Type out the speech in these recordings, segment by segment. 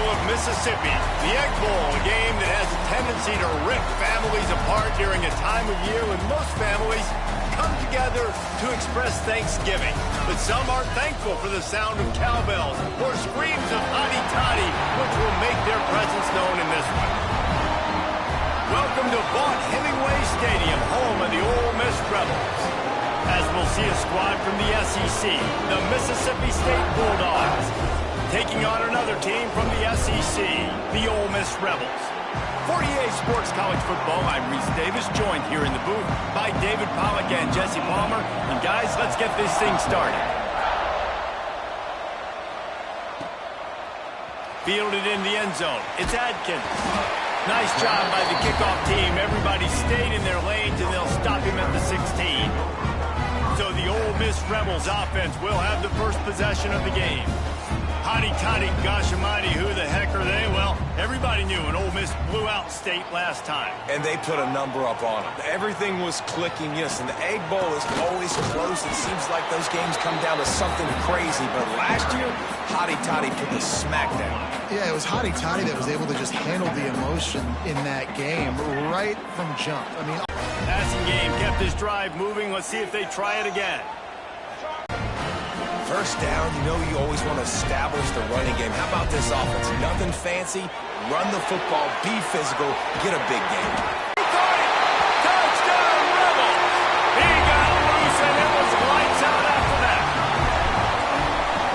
of Mississippi. The Egg Bowl, a game that has a tendency to rip families apart during a time of year when most families come together to express Thanksgiving. But some aren't thankful for the sound of cowbells or screams of hotty toddy, which will make their presence known in this one. Welcome to Vaught-Hemingway Stadium, home of the Ole Miss Rebels. As we'll see a squad from the SEC, the Mississippi State Bulldogs, taking on another team from the SEC, the Ole Miss Rebels. 48 Sports College Football, I'm Reese Davis, joined here in the booth by David Pollack and Jesse Palmer. And guys, let's get this thing started. Fielded in the end zone, it's Adkins. Nice job by the kickoff team. Everybody stayed in their lanes, and they'll stop him at the 16. So the Ole Miss Rebels offense will have the first possession of the game. Hotty toddy, gosh almighty, who the heck are they? Well, everybody knew when Ole Miss blew out State last time. And they put a number up on them. Everything was clicking, yes, and the Egg Bowl is always close. It seems like those games come down to something crazy. But last year, Hotty Toddy put the smack down. Yeah, it was Hotty Toddy that was able to just handle the emotion in that game right from jump. I mean, passing game kept his drive moving. Let's see if they try it again. First down, you know you always want to establish the running game. How about this offense? Nothing fancy. Run the football, be physical, get a big game. He caught it! Touchdown, Rebels! He got loose, and it was lights out after that.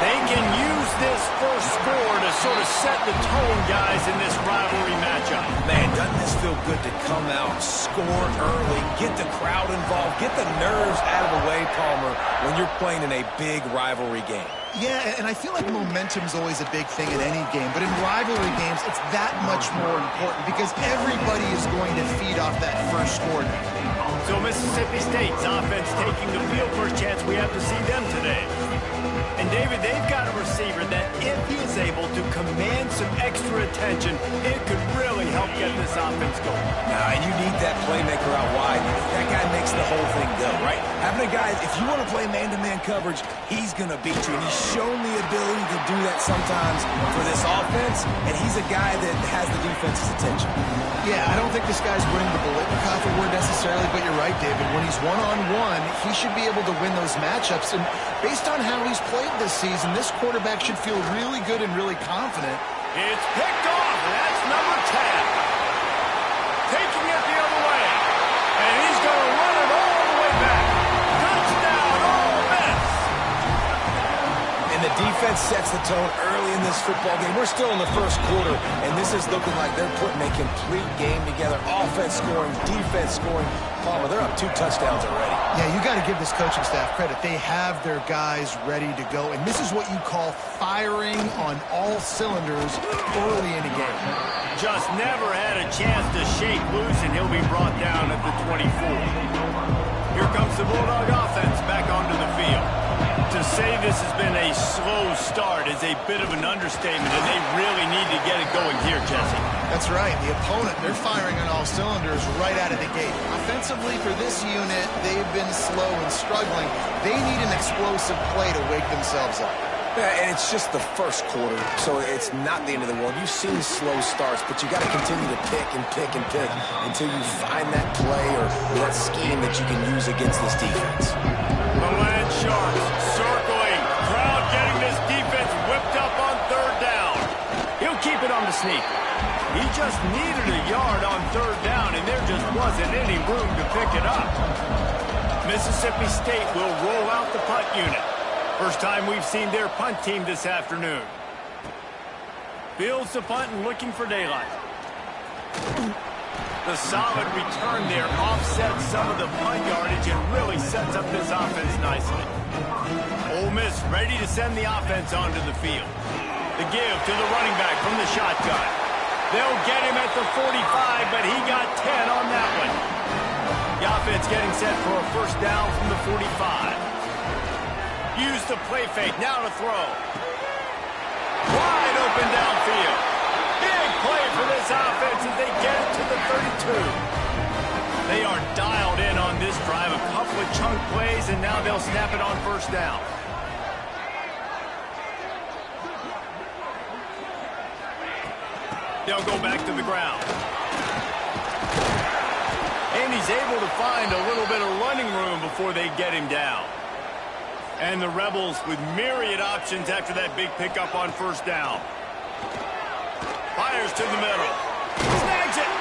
They can use this first score to sort of set the tone, guys, in this rivalry matchup. Man, doesn't this feel good to come out, score early, get the crowd involved, get the nerves out of the way, Palmer, when you're playing in a big rivalry game? yeah, and I feel like momentum's always a big thing in any game, but in rivalry games, it's that much more important because everybody is going to feed off that first score. So Mississippi State's offense taking the field. First chance we have to see them today. And David, they've got a receiver that if he is able to command some extra attention, it could really help get this offense going. Nah, and you need that playmaker out wide. That guy makes the whole thing go, right? Having a guy, if you want to play man-to-man coverage, he's going to beat you. And he's shown the ability to do that sometimes for this offense, and he's a guy that has the defense's attention. Yeah, I don't think this guy's winning the Bolitnikoff award necessarily, but you're right, David. When he's one-on-one, he should be able to win those matchups. And based on how he's played this season, this quarterback should feel really good and really confident. It's picked off. That's number 10. Taking it the other way. And he's going to run it all the way back. Touchdown, Ole Miss. And the defense sets the tone early in this football game. We're still in the first quarter, and this is looking like they're putting a complete game together. Offense scoring, defense scoring. Palmer, they're up 2 touchdowns already. Yeah, you got to give this coaching staff credit. They have their guys ready to go, and this is what you call firing on all cylinders early in a game. Just never had a chance to shake loose, and he'll be brought down at the 24. Here comes the Bulldog offense back onto the field. To say this has been a slow start is a bit of an understatement, and they really need to get it going here, Jesse. That's right. The opponent, they're firing on all cylinders right out of the gate. Offensively, for this unit, they've been slow and struggling. They need an explosive play to wake themselves up. Yeah, and it's just the first quarter, so it's not the end of the world. You've seen slow starts, but you got to continue to pick and pick and pick until you find that play or that scheme that you can use against this defense. The Land Sharks circling. Crowd getting this defense whipped up on 3rd down. He'll keep it on the sneak. He just needed a yard on 3rd down, and there just wasn't any room to pick it up. Mississippi State will roll out the punt unit. First time we've seen their punt team this afternoon. Fields the punt and looking for daylight. The solid return there offsets some of the punt yardage and really sets up this offense nicely. Ole Miss ready to send the offense onto the field. The give to the running back from the shotgun. They'll get him at the 45, but he got 10 on that one. The offense getting set for a first down from the 45. Use the play fake, now to throw. Wide open downfield. Big play for this offense as they get it to the 32. They are dialed in on this drive. A couple of chunk plays, and now they'll snap it on first down. They'll go back to the ground. And he's able to find a little bit of running room before they get him down. And the Rebels with myriad options after that big pickup on first down. Fires to the middle. Snags it.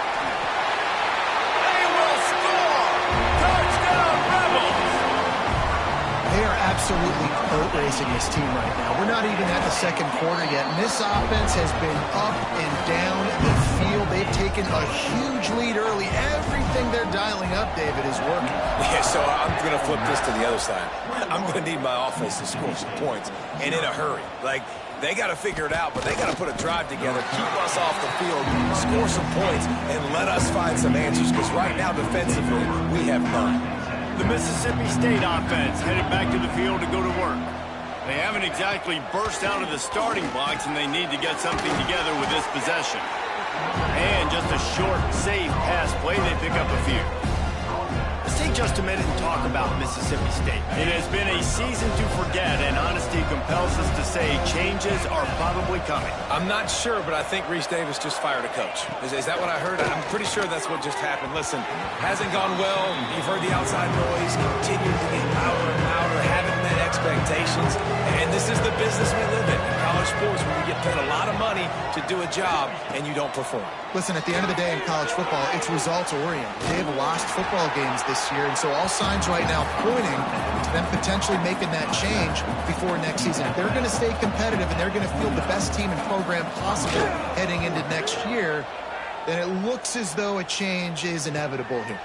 They will score. Touchdown, Rebels. They are absolutely boat racing this team right now. We're not even at the second quarter yet, and this offense has been up and down the field. They've taken a huge lead early. Everything they're dialing up, David, is working. Yeah, so I'm going to flip this to the other side. I'm going to need my offense to score some points, and in a hurry. Like, they got to figure it out, but they got to put a drive together, keep us off the field, score some points, and let us find some answers, because right now, defensively, we have none. The Mississippi State offense headed back to the field to go to work. They haven't exactly burst out of the starting blocks, and they need to get something together with this possession. And just a short, safe pass play, they pick up a few. Let's take just a minute and talk about Mississippi State. It has been a season to forget, and honesty compels us to say changes are probably coming. I'm not sure, but I think Reese Davis just fired a coach. Is that what I heard? I'm pretty sure that's what just happened. Listen, hasn't gone well. You've heard the outside noise. Continuing to get louder and louder. Haven't met expectations. And this is the business we live in college sports, where you get paid a lot of money to do a job and you don't perform. Listen, at the end of the day in college football, it's results-oriented. They've lost football games this year, and so all signs right now pointing to them potentially making that change before next season. If they're going to stay competitive and they're going to field the best team and program possible heading into next year, then it looks as though a change is inevitable here.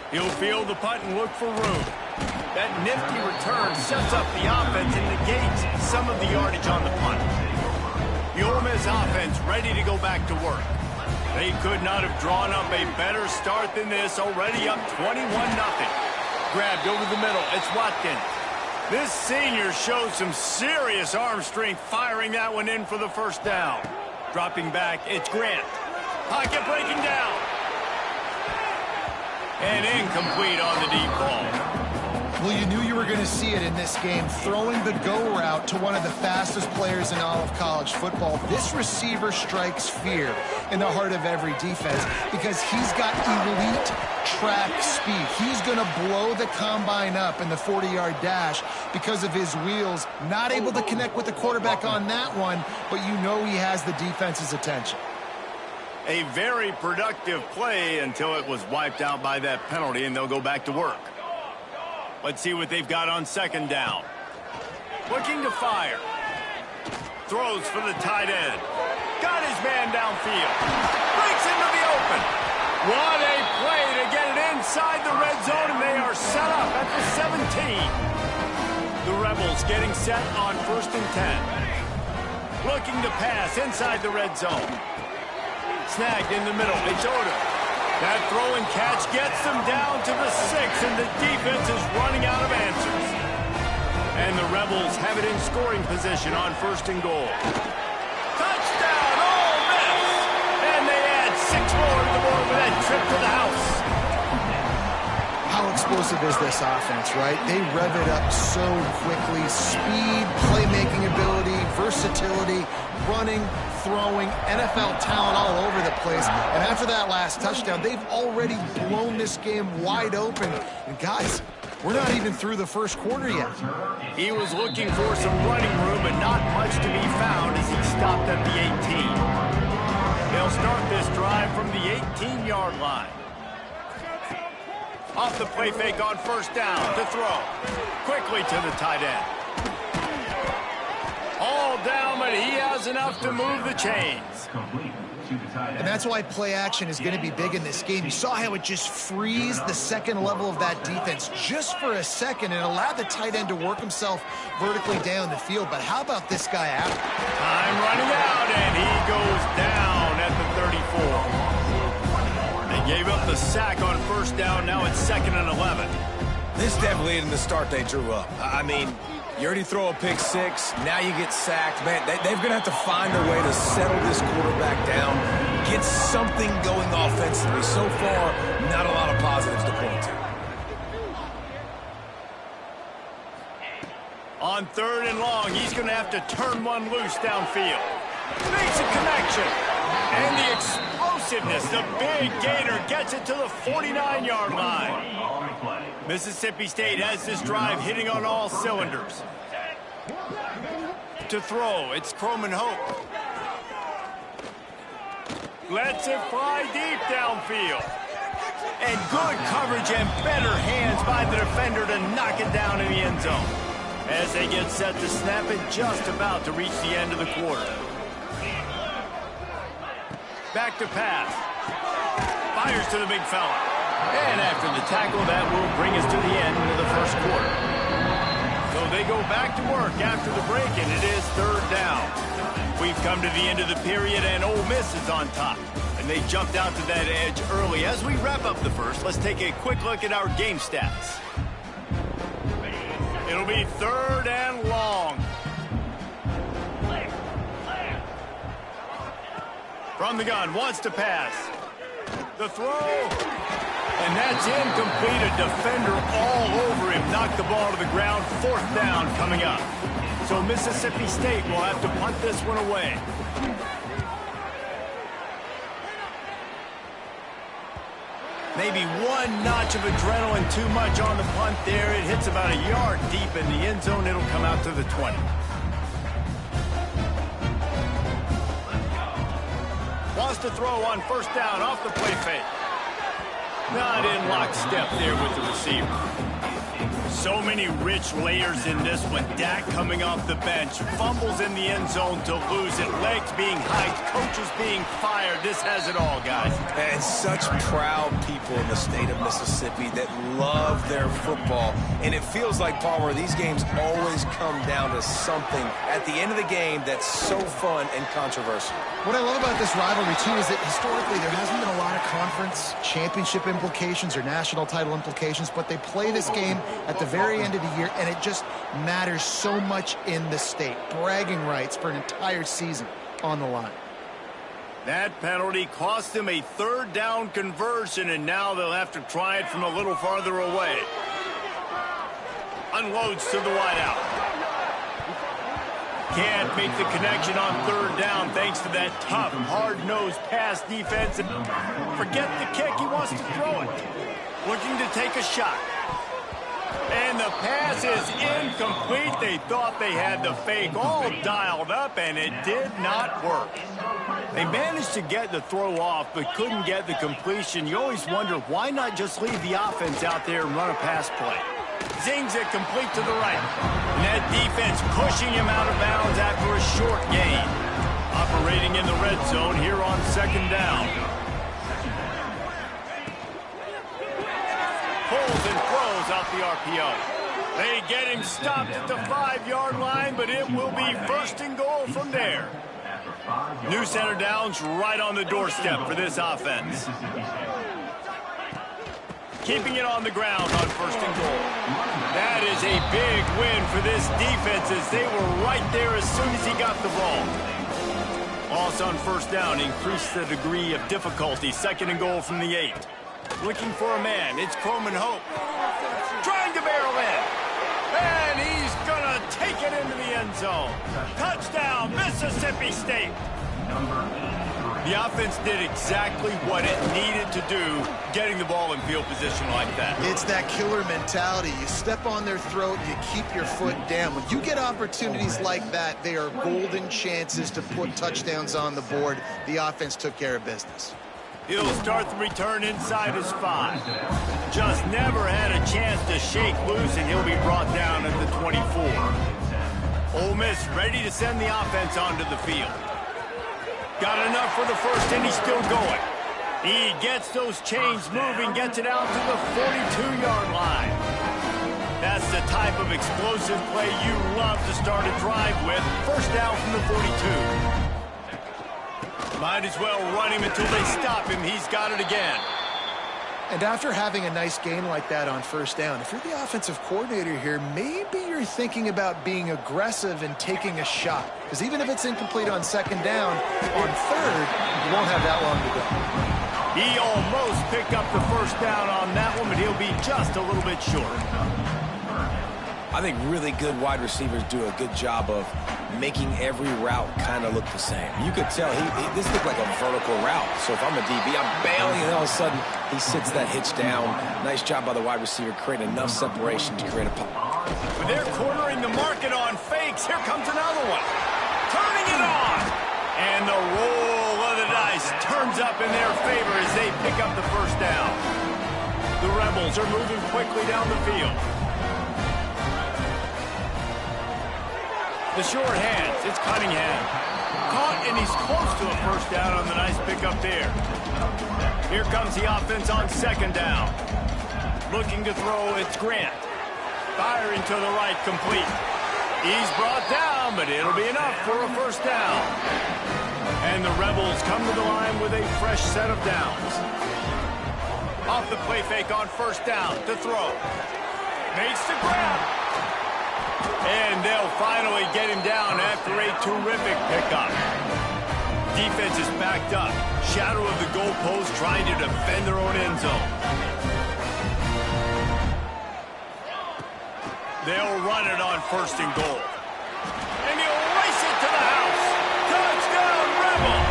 He'll field the punt and look for room. That nifty return sets up the offense and negates some of the yardage on the punt. The Ole Miss offense ready to go back to work. They could not have drawn up a better start than this, already up 21-0. Grabbed over the middle, it's Watkins. This senior shows some serious arm strength, firing that one in for the first down. Dropping back, it's Grant. Pocket breaking down. And incomplete on the deep ball. Well, you knew you were going to see it in this game, throwing the go route to one of the fastest players in all of college football. This receiver strikes fear in the heart of every defense because he's got elite track speed. He's going to blow the combine up in the 40-yard dash because of his wheels. Not able to connect with the quarterback on that one, but you know he has the defense's attention. A very productive play until it was wiped out by that penalty, and they'll go back to work. Let's see what they've got on second down. Looking to fire. Throws for the tight end. Got his man downfield. Breaks into the open. What a play to get it inside the red zone, and they are set up at the 17. The Rebels getting set on 1st and 10. Looking to pass inside the red zone. Snagged in the middle. It's Oda. That throw and catch gets them down to the 6, and the defense is running out of answers. And the Rebels have it in scoring position on 1st and goal. Touchdown, Ole Miss! And they add 6 more to the board with that trip to the house. How explosive is this offense, right? They rev it up so quickly. Speed, playmaking ability, versatility, running, throwing, NFL talent all over the place. And after that last touchdown, they've already blown this game wide open. And guys, we're not even through the first quarter yet. He was looking for some running room, but not much to be found as he stopped at the 18. They'll start this drive from the 18-yard line. Off the play fake on 1st down to throw. Quickly to the tight end. All down, but he has enough to move the chains. And that's why play action is going to be big in this game. You saw how it just frees the second level of that defense just for a second and allowed the tight end to work himself vertically down the field. But how about this guy after? Time running out, and he goes down at the 34. They gave up the sack on 1st down. Now it's 2nd and 11. This definitely isn't the start they drew up. I mean, you already throw a pick 6. Now you get sacked. Man, they're going to have to find a way to settle this quarterback down, get something going offensively. So far, not a lot of positives to point to. On 3rd and long, he's going to have to turn one loose downfield. Makes a connection. And the explosiveness. The big gator gets it to the 49-yard line. Mississippi State has this drive hitting on all cylinders. To throw, it's Croman Hope. Lets it fly deep downfield. And good coverage and better hands by the defender to knock it down in the end zone. As they get set to snap it, just about to reach the end of the quarter. Back to pass. Fires to the big fella. And after the tackle, that will bring us to the end of the first quarter. So they go back to work after the break, and it is third down. We've come to the end of the period, and Ole Miss is on top. And they jumped out to that edge early. As we wrap up the first, let's take a quick look at our game stats. It'll be third and long. From the gun, wants to pass. The throw. And that's incomplete. A defender all over him. Knocked the ball to the ground. Fourth down coming up. So Mississippi State will have to punt this one away. Maybe one notch of adrenaline too much on the punt there. It hits about a yard deep in the end zone. It'll come out to the 20. Wants to throw on first down off the play fake. Not in lockstep there with the receiver. So many rich layers in this one. Dak coming off the bench. Fumbles in the end zone to lose it. Legs being hiked. Coaches being fired. This has it all, guys. And such proud people in the state of Mississippi that love their football. And it feels like, Palmer, these games always come down to something at the end of the game that's so fun and controversial. What I love about this rivalry, too, is that historically there hasn't been a lot of conference championship implications or national title implications, but they play this game at the very end of the year, and it just matters so much in the state. Bragging rights for an entire season on the line. That penalty cost them a third down conversion, and now they'll have to try it from a little farther away. Unloads to the wideout. Can't make the connection on third down thanks to that tough, hard-nosed pass defense. And forget the kick, he wants to throw it. Looking to take a shot. And the pass is incomplete. They thought they had the fake all dialed up, and it did not work. They managed to get the throw off, but couldn't get the completion. You always wonder, why not just leave the offense out there and run a pass play? Zings it complete to the right. And that defense pushing him out of bounds after a short gain. Operating in the red zone here on second down. Pulls and throws out the RPO. They get him stopped at the 5-yard line, but it will be first and goal from there. New center downs right on the doorstep for this offense. Keeping it on the ground on first and goal. That is a big win for this defense as they were right there as soon as he got the ball. Loss on first down increased the degree of difficulty. Second and goal from the 8. Looking for a man. It's Croman Hope. Trying to barrel in. And he's going to take it into the end zone. Touchdown, Mississippi State. The offense did exactly what it needed to do, getting the ball in field position like that. It's that killer mentality. You step on their throat, you keep your foot down. When you get opportunities like that, they are golden chances to put touchdowns on the board. The offense took care of business. He'll start the return inside his 5. Just never had a chance to shake loose, and he'll be brought down at the 24. Ole Miss ready to send the offense onto the field. Got enough for the first, and he's still going. He gets those chains moving, gets it out to the 42-yard line. That's the type of explosive play you love to start a drive with. First down from the 42. Might as well run him until they stop him. He's got it again. And after having a nice gain like that on first down, if you're the offensive coordinator here, maybe you're thinking about being aggressive and taking a shot. Because even if it's incomplete on second down, on third, you won't have that long to go. He almost picked up the first down on that one, but he'll be just a little bit short. I think really good wide receivers do a good job of making every route kind of look the same. You could tell this looked like a vertical route. So if I'm a DB, I'm bailing, and all of a sudden he sits that hitch down. Nice job by the wide receiver creating enough separation to create a pop. But they're cornering the market on fakes. Here comes another one. Turning it on. And the roll of the dice turns up in their favor as they pick up the first down. The Rebels are moving quickly down the field. The short hands, it's Cunningham. Caught, and he's close to a first down on the nice pickup there. Here comes the offense on second down. Looking to throw, it's Grant. Firing to the right, complete. He's brought down, but it'll be enough for a first down. And the Rebels come to the line with a fresh set of downs. Off the play fake on first down to throw. Makes the grab. And they'll finally get him down after a terrific pickup. Defense is backed up. Shadow of the goalpost trying to defend their own end zone. They'll run it on first and goal. And he'll race it to the house. Touchdown, Rebels!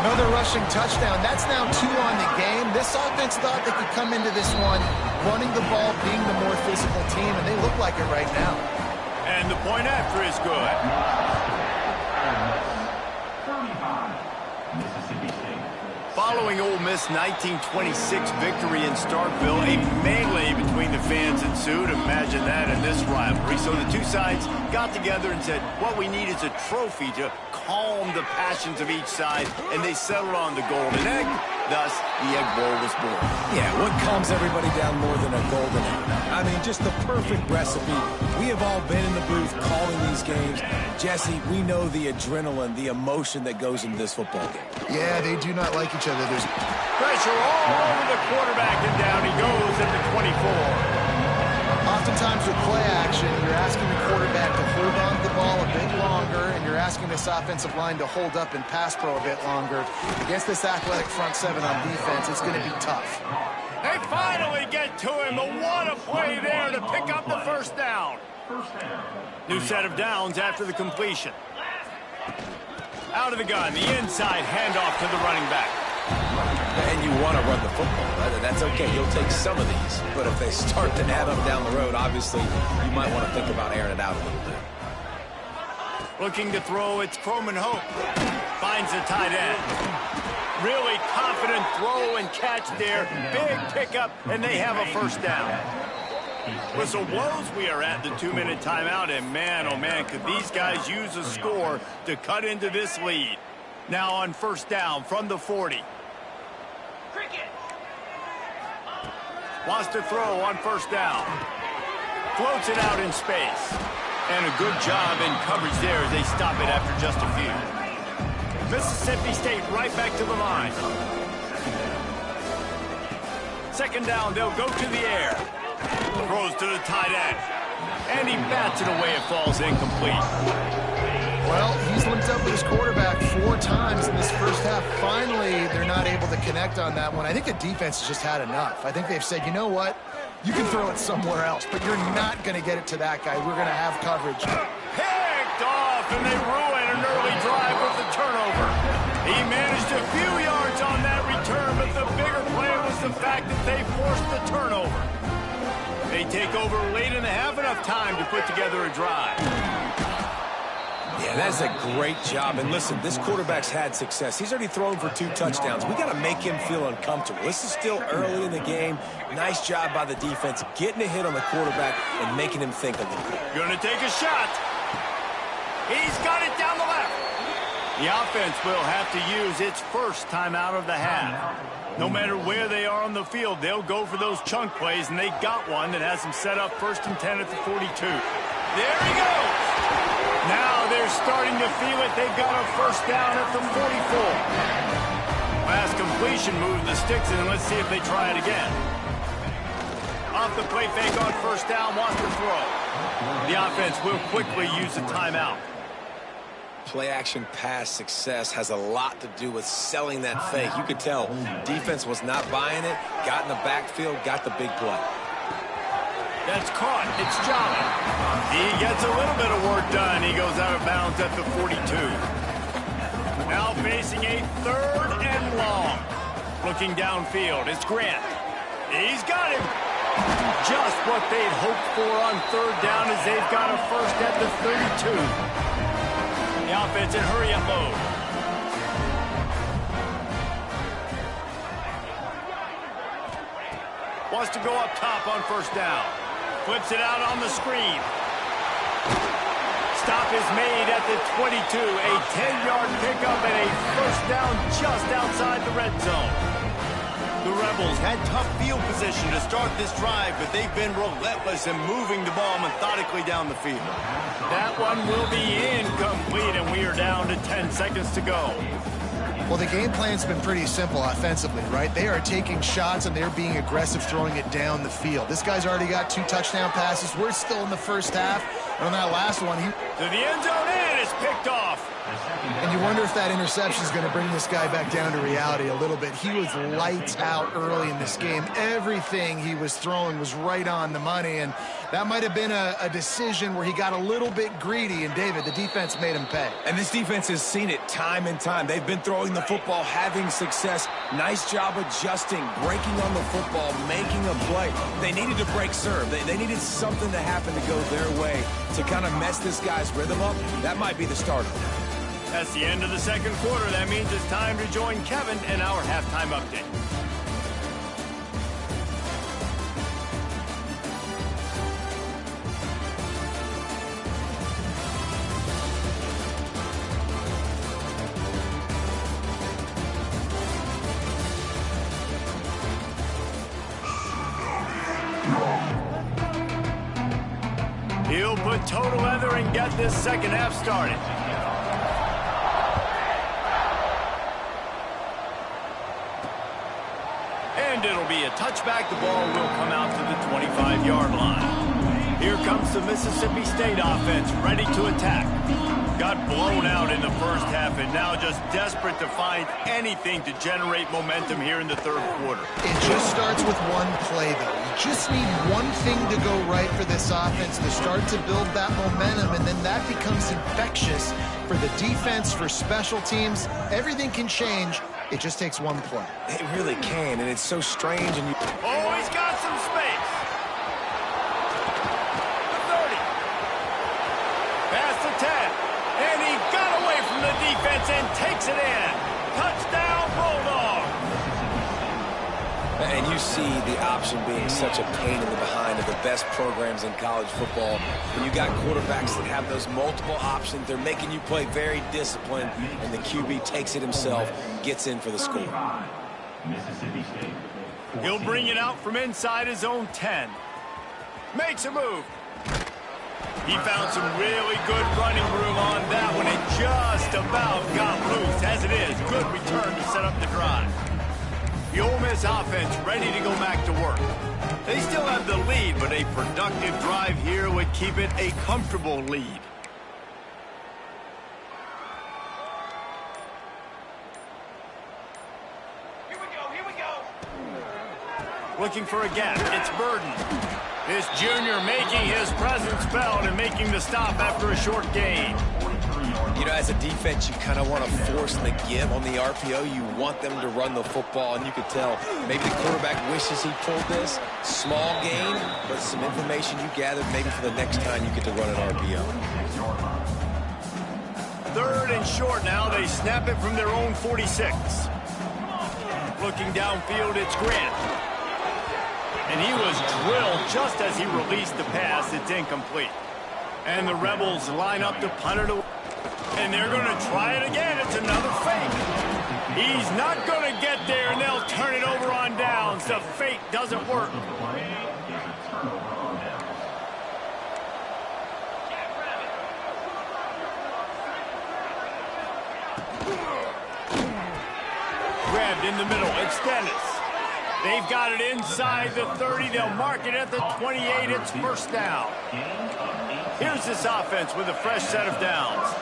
Another rushing touchdown. That's now 2 on the game. This offense thought they could come into this one running the ball, being the more physical team, and they look like it right now. And the point after is good. Following Ole Miss' 1926 victory in Starkville, a melee between the fans ensued. Imagine that in this rivalry. So the two sides got together and said, what we need is a trophy to calm the passions of each side, and they settled on the golden egg. Thus, the Egg Bowl was born. Yeah, what calms everybody down more than a golden egg? I mean, just the perfect recipe. We have all been in the booth calling these games. Jesse, we know the adrenaline, the emotion that goes into this football game. Yeah, they do not like each other. There's pressure all over the quarterback, and down he goes at the 24. Oftentimes with play action, you're asking the quarterback to hold on to the ball a bit longer, and you're asking this offensive line to hold up and pass pro a bit longer. Against this athletic front seven on defense, it's going to be tough. They finally get to him. The what a play there to pick up the first down. New set of downs after the completion. Out of the gun, the inside handoff to the running back. And you want to run the football. That's okay. You'll take some of these. But if they start to add up down the road, obviously, you might want to think about airing it out a little bit. Looking to throw, it's Croman Hope. Finds the tight end. Really confident throw and catch there. Big pickup, and they have a first down. Whistle blows, we are at the 2-minute timeout, and man, oh man, could these guys use a score to cut into this lead. Now on first down from the 40. Wants to throw on first down. Floats it out in space. And a good job in coverage there as they stop it after just a few. Mississippi State right back to the line. Second down, they'll go to the air. Throws to the tight end. And he bats it away. It falls incomplete. Well, he's linked up with his quarterback 4 times in this first half. Finally, they're not able to connect on that one. I think the defense has just had enough. I think they've said, you know what? You can throw it somewhere else, but you're not going to get it to that guy. We're going to have coverage. Picked off, and they ruin an early drive with the turnover. He managed a few yards on that return, but the bigger play was the fact that they forced the turnover. They take over late in the half, enough time to put together a drive. Yeah, that's a great job. And listen, this quarterback's had success. He's already thrown for 2 touchdowns. We got to make him feel uncomfortable. This is still early in the game. Nice job by the defense, getting a hit on the quarterback and making him think a little bit. Gonna take a shot. He's got it down the left. The offense will have to use its first timeout of the half. No matter where they are on the field, they'll go for those chunk plays, and they got one that has them set up 1st and 10 at the 42. There he goes. Now they're starting to feel it. They've got a first down at the 44. Last completion moved the sticks in, and let's see if they try it again. Off the play fake on first down, wants to throw. The offense will quickly use a timeout. Play-action pass success has a lot to do with selling that fake. You could tell defense was not buying it, got in the backfield, got the big play. That's caught. It's Jolly. He gets a little bit of work done. He goes out of bounds at the 42. Now facing a 3rd and long. Looking downfield, it's Grant. He's got him. Just what they'd hoped for on 3rd down as they've got a first at the 32. The offense in hurry-up mode. Wants to go up top on 1st down. Flips it out on the screen. Stop is made at the 22. A 10-yard pickup and a 1st down just outside the red zone. The Rebels had tough field position to start this drive, but they've been relentless in moving the ball methodically down the field. That one will be incomplete, and we are down to 10 seconds to go. Well, the game plan's been pretty simple offensively, right? They are taking shots, and they're being aggressive throwing it down the field. This guy's already got 2 touchdown passes. We're still in the first half. And on that last one, to the end zone, and it's picked off. And you wonder if that interception is going to bring this guy back down to reality a little bit. He was lights out early in this game. Everything he was throwing was right on the money, and that might have been a decision where he got a little bit greedy, and David, the defense made him pay. And this defense has seen it time and time. They've been throwing the football, having success. Nice job adjusting, breaking on the football, making a play. They needed to break serve. They needed something to happen to go their way to kind of mess this guy's rhythm up. That might be the starter. That's the end of the 2nd quarter. That means it's time to join Kevin in our halftime update. He'll put total leather and get this 2nd half started. And it'll be a touchback. The ball will come out to the 25-yard line. Here comes the Mississippi State offense, ready to attack. Got blown out in the 1st half and now just desperate to find anything to generate momentum here in the 3rd quarter. It just starts with one play, though. You just need one thing to go right for this offense to start to build that momentum, and then that becomes infectious for the defense, for special teams. Everything can change. It just takes one play. It really can, and it's so strange. And oh, he's got some space. The 30. Past the 10. And he got away from the defense and takes it in. Touchdown, Bulldog. And you see the option being such a pain in the behind of the best programs in college football. When you got quarterbacks that have those multiple options, they're making you play very disciplined, and the QB takes it himself, gets in for the score. He'll bring it out from inside his own 10. Makes a move. He found some really good running room on that one and just about got loose. As it is, good return to set up the drive. The Ole Miss offense ready to go back to work. They still have the lead, but a productive drive here would keep it a comfortable lead. Here we go. Looking for a gap. It's Burden. This junior making his presence felt and making the stop after a short gain. You know, as a defense, you kind of want to force the give on the RPO. You want them to run the football, and you could tell maybe the quarterback wishes he pulled this. Small gain, but some information you gathered maybe for the next time you get to run an RPO. 3rd and short now. They snap it from their own 46. Looking downfield, it's Grant. And he was drilled just as he released the pass. It's incomplete. And the Rebels line up to punt it away. And they're going to try it again. It's another fake. He's not going to get there, and they'll turn it over on downs. The fake doesn't work. Grabbed in the middle. It's Dennis. They've got it inside the 30. They'll mark it at the 28. It's 1st down. Here's this offense with a fresh set of downs.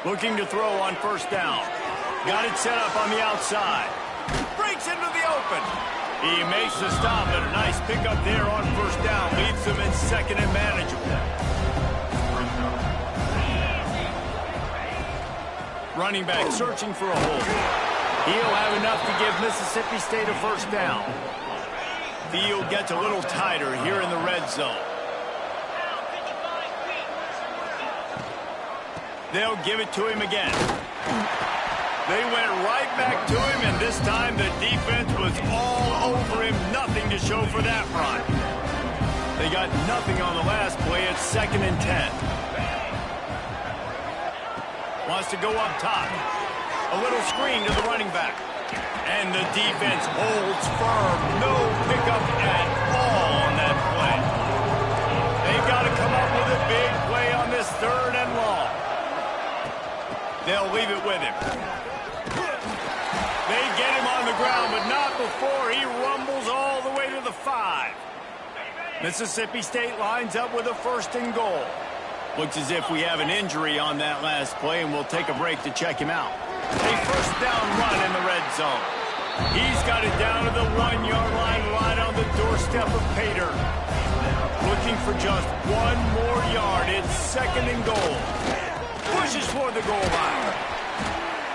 Looking to throw on 1st down. Got it set up on the outside. Breaks into the open. He makes the stop, and a nice pickup there on first down. Leaves them in second and manageable. Running back searching for a hole. He'll have enough to give Mississippi State a first down. Field gets a little tighter here in the red zone. They'll give it to him again. They went right back to him, and this time the defense was all over him. Nothing to show for that run. They got nothing on the last play. It's 2nd and 10. Wants to go up top. A little screen to the running back. And the defense holds firm. No pickup at all on that play. They've got to come up with a big play on this 3rd and long. They'll leave it with him. They get him on the ground, but not before he rumbles all the way to the 5. Mississippi State lines up with a 1st and goal. Looks as if we have an injury on that last play, and we'll take a break to check him out. A first down run in the red zone. He's got it down to the 1-yard line right on the doorstep of Pater. Looking for just one more yard. It's 2nd and goal. Pushes for the goal line.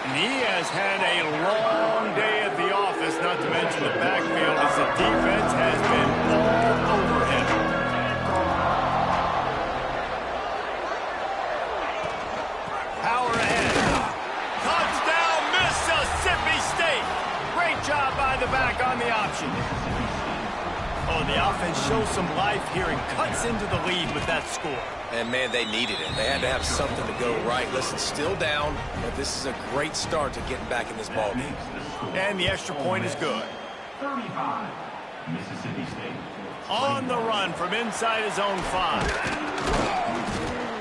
And he has had a long day at the office, not to mention the backfield, as the defense has been all over him. Power ahead. Touchdown, Mississippi State. Great job by the back on the option. Oh, the offense shows some life here and cuts into the lead with that score. And, man, they needed it. They had to have something to go right. Listen, still down, but this is a great start to getting back in this ballgame. And the extra point is good. 35, Mississippi State. On the run from inside his own 5.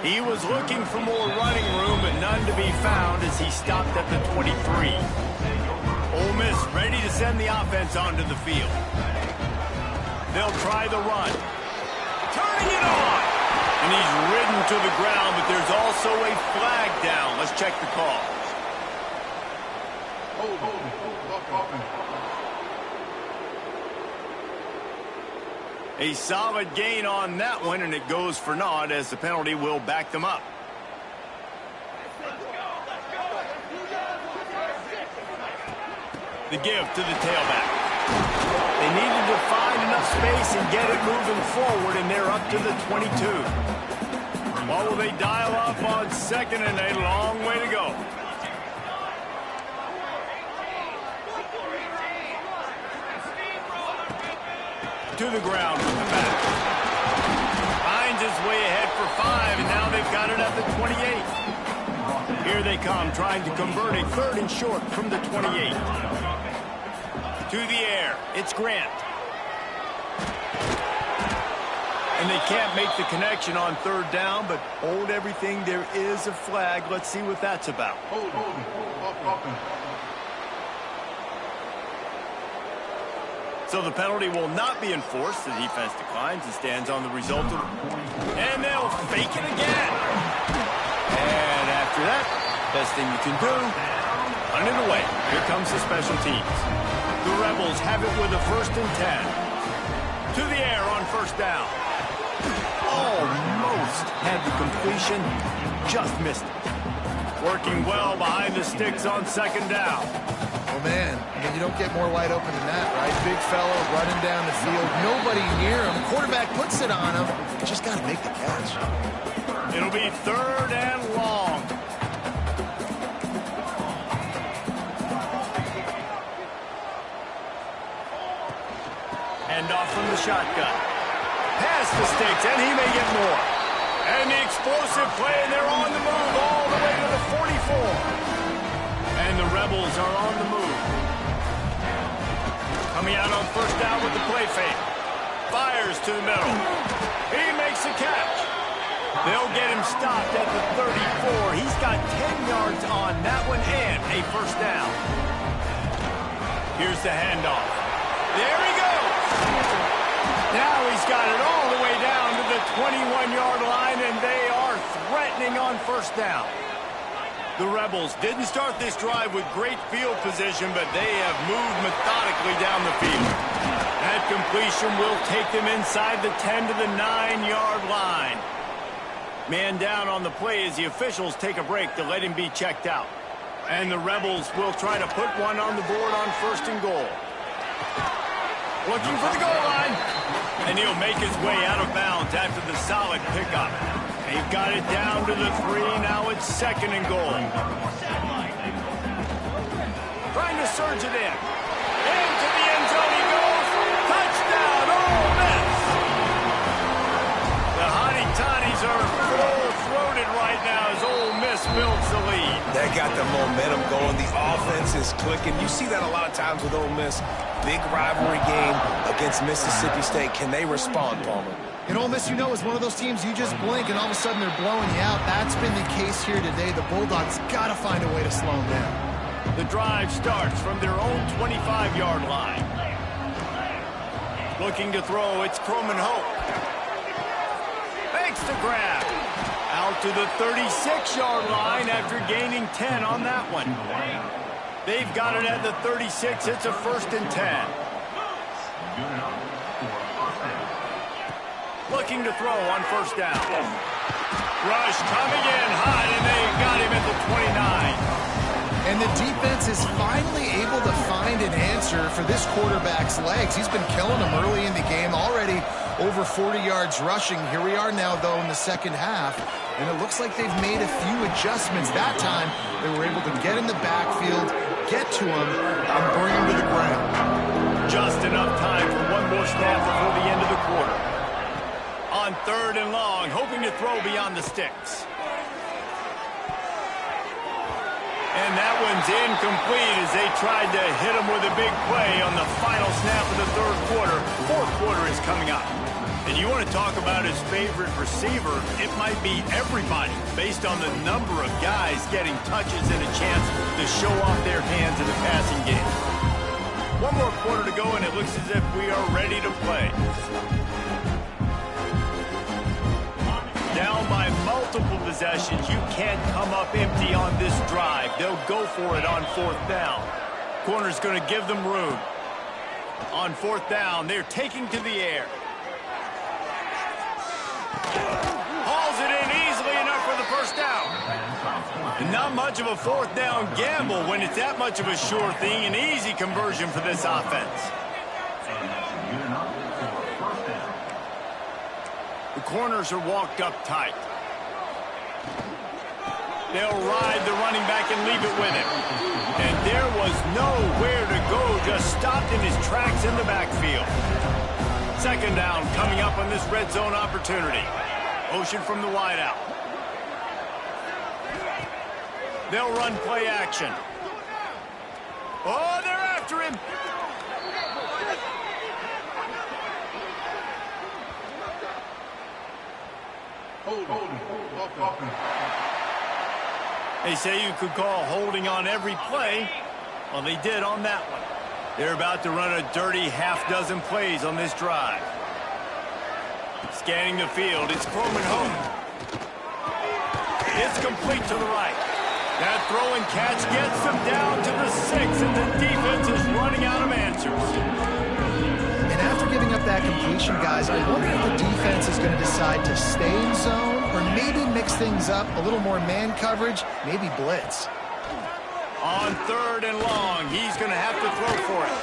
He was looking for more running room, but none to be found as he stopped at the 23. Ole Miss ready to send the offense onto the field. They'll try the run. Turning it on! And he's ridden to the ground, but there's also a flag down. Let's check the call. A solid gain on that one, and it goes for naught as the penalty will back them up. The give to the tailback. They needed to find enough space and get it moving forward, and they're up to the 22. What will they dial up on 2nd and a long way to go? To the ground with the back. Finds his way ahead for 5, and now they've got it at the 28. Here they come, trying to convert a 3rd and short from the 28. To the air, it's Grant. And they can't make the connection on 3rd down, but hold everything, there is a flag. Let's see what that's about. So the penalty will not be enforced. The defense declines and stands on the result of and they'll fake it again. And after that, best thing you can do, run it away. Here comes the special teams. The Rebels have it with a 1st and 10. To the air on 1st down. Almost had the completion, just missed it. Working well behind the sticks on 2nd down. Oh, man, I mean, you don't get more wide open than that, right? Big fella running down the field, nobody near him. Quarterback puts it on him. Just got to make the catch. It'll be 3rd and long. Hand off from the shotgun. Past the sticks, and he may get more. And the explosive play, and they're on the move all the way to the 44. And the Rebels are on the move. Coming out on 1st down with the play fake. Fires to the middle. He makes a catch. They'll get him stopped at the 34. He's got 10 yards on that one and a 1st down. Here's the handoff. There he goes. Now he's got it all the way down to the 21-yard line, and they are threatening on 1st down. The Rebels didn't start this drive with great field position, but they have moved methodically down the field. That completion will take them inside the 10 to the 9-yard line. Man down on the play as the officials take a break to let him be checked out. And the Rebels will try to put one on the board on 1st and goal. Looking for the goal line. And he'll make his way out of bounds after the solid pickup. They've got it down to the 3. Now it's 2nd and goal. Trying to surge it in. Into the end zone he goes. Touchdown, Ole Miss. The Hottie-Toddies are full-throated right now as Ole Miss builds the lead. They got the momentum going. The offense is clicking. You see that a lot of times with Ole Miss. Big rivalry game against Mississippi State. Can they respond, Palmer? And Ole Miss, you know, is one of those teams you just blink and all of a sudden they're blowing you out. That's been the case here today. The Bulldogs got to find a way to slow them down. The drive starts from their own 25-yard line. Looking to throw, it's Croman Hope. Makes the grab. Out to the 36-yard line after gaining 10 on that one. They've got it at the 36. It's a 1st and 10. Looking to throw on 1st down. Rush coming in hot, and they got him at the 29. And the defense is finally able to find an answer for this quarterback's legs. He's been killing them early in the game, already over 40 yards rushing. Here we are now, though, in the 2nd half. And it looks like they've made a few adjustments. That time, they were able to get in the backfield, get to him, and bring him to the ground. Just enough time for one more snap before the end of the quarter. On 3rd and long, hoping to throw beyond the sticks. And that one's incomplete as they tried to hit him with a big play on the final snap of the 3rd quarter. 4th quarter is coming up. And you want to talk about his favorite receiver, it might be everybody based on the number of guys getting touches and a chance to show off their hands in the passing game. One more quarter to go, and it looks as if we are ready to play. Down by multiple possessions, you can't come up empty on this drive. They'll go for it on 4th down. Corner's going to give them room. On 4th down, they're taking to the air. Hauls it in easily enough for the 1st down. And not much of a 4th down gamble when it's that much of a sure thing. An easy conversion for this offense. The corners are walked up tight. They'll ride the running back and leave it with him. And there was nowhere to go, just stopped in his tracks in the backfield. 2nd down coming up on this red zone opportunity. Motion from the wideout. They'll run play action. Oh, they're after him. They say you could call holding on every play. Well, they did on that one. They're about to run a dirty half-dozen plays on this drive. Scanning the field, it's Croman Hope. It's complete to the right. That throw and catch gets them down to the 6, and the defense is running out of answers. And after giving up that completion, guys, I wonder if the defense is going to decide to stay in zone or maybe mix things up, a little more man coverage, maybe blitz. On 3rd and long, he's going to have to throw for it.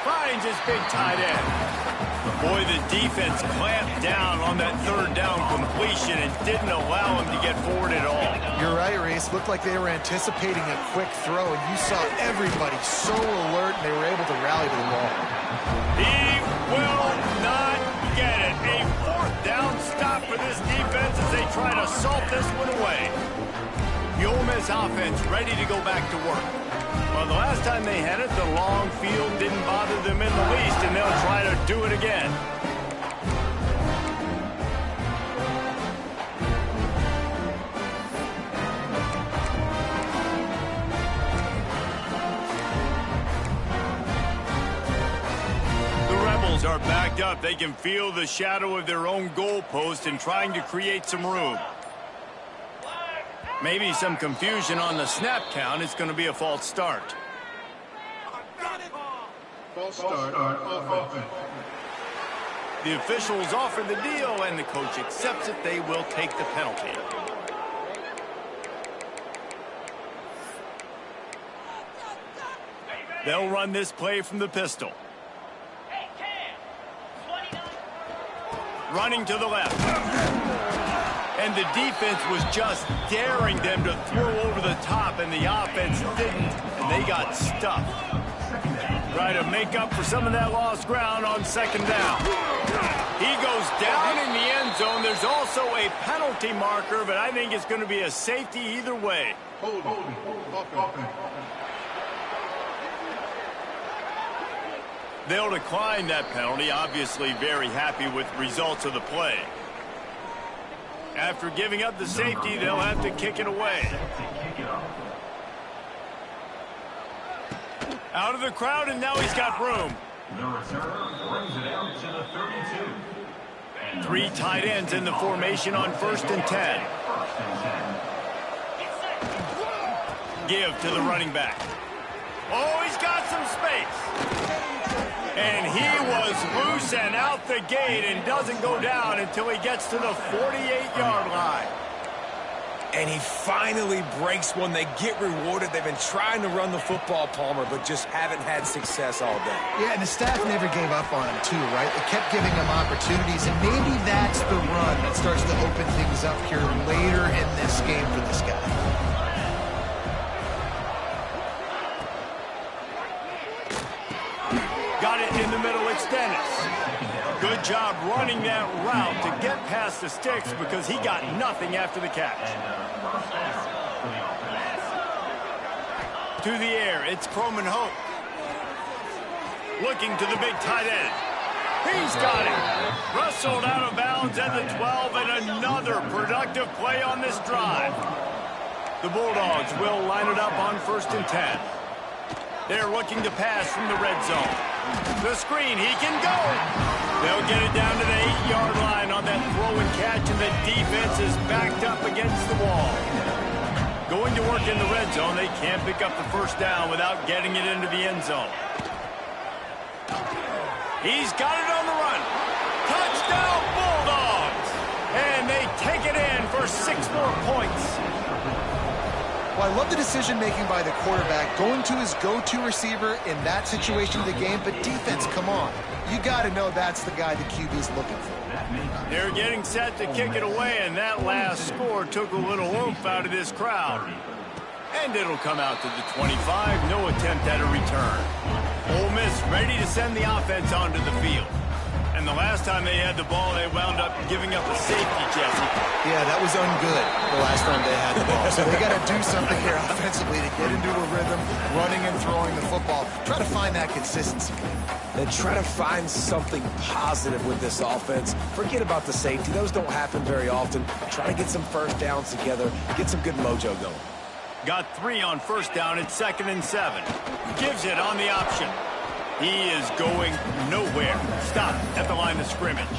Finds his big tight end. Boy, the defense clamped down on that 3rd down completion and didn't allow him to get forward at all. You're right, Reese. Looked like they were anticipating a quick throw, and you saw everybody so alert, and they were able to rally to the ball. He will not get it. A 4th down stop for this defense as they try to salt this one away. The Ole Miss offense ready to go back to work. Well, the last time they had it, the long field didn't bother them in the least, and they'll try to do it again. The Rebels are backed up. They can feel the shadow of their own goalpost and trying to create some room. Maybe some confusion on the snap count. It's going to be a false start. False start on offense. The officials offer the deal, and the coach accepts it. They will take the penalty. They'll run this play from the pistol. Running to the left. And the defense was just daring them to throw over the top, and the offense didn't, and they got stuffed. Try to make up for some of that lost ground on second down. He goes down in the end zone. There's also a penalty marker, but I think it's going to be a safety either way. They'll decline that penalty, obviously very happy with the results of the play. After giving up the safety, they'll have to kick it away. Out of the crowd, and now he's got room. The return brings it out to the 32. Three tight ends in the formation on 1st and 10. Give to the running back. Oh, he's got some space. And he was loose and out the gate and doesn't go down until he gets to the 48-yard line. And he finally breaks one. They get rewarded. They've been trying to run the football, Palmer, but just haven't had success all day. Yeah, and the staff never gave up on him, too, right? They kept giving him opportunities, and maybe that's the run that starts to open things up here later in this game for this guy. Got it in the middle, it's Dennis. Good job running that route to get past the sticks because he got nothing after the catch. To the air, it's Croman Hope. Looking to the big tight end. He's got it. Wrestled out of bounds at the 12, and another productive play on this drive. The Bulldogs will line it up on 1st and 10. They're looking to pass from the red zone. The screen, he can go. They'll get it down to the 8-yard line on that throw and catch, and the defense is backed up against the wall. Going to work in the red zone, they can't pick up the first down without getting it into the end zone. He's got it on the run. Touchdown, Bulldogs! And they take it in for 6 more points. Well, I love the decision-making by the quarterback, going to his go-to receiver in that situation of the game, but defense, come on. You got to know that's the guy the QB's looking for. They're getting set to kick it away, and that last score took a little oomph out of this crowd. And it'll come out to the 25, no attempt at a return. Ole Miss ready to send the offense onto the field. And the last time they had the ball, they wound up giving up a safety, Jesse. Yeah, that was ungood the last time they had the ball. So they got to do something here offensively to get into a rhythm, running and throwing the football. Try to find that consistency. Then try to find something positive with this offense. Forget about the safety. Those don't happen very often. Try to get some first downs together, get some good mojo going. Got 3 on 1st down at 2nd and 7. Gives it on the option. He is going nowhere. Stop at the line of scrimmage.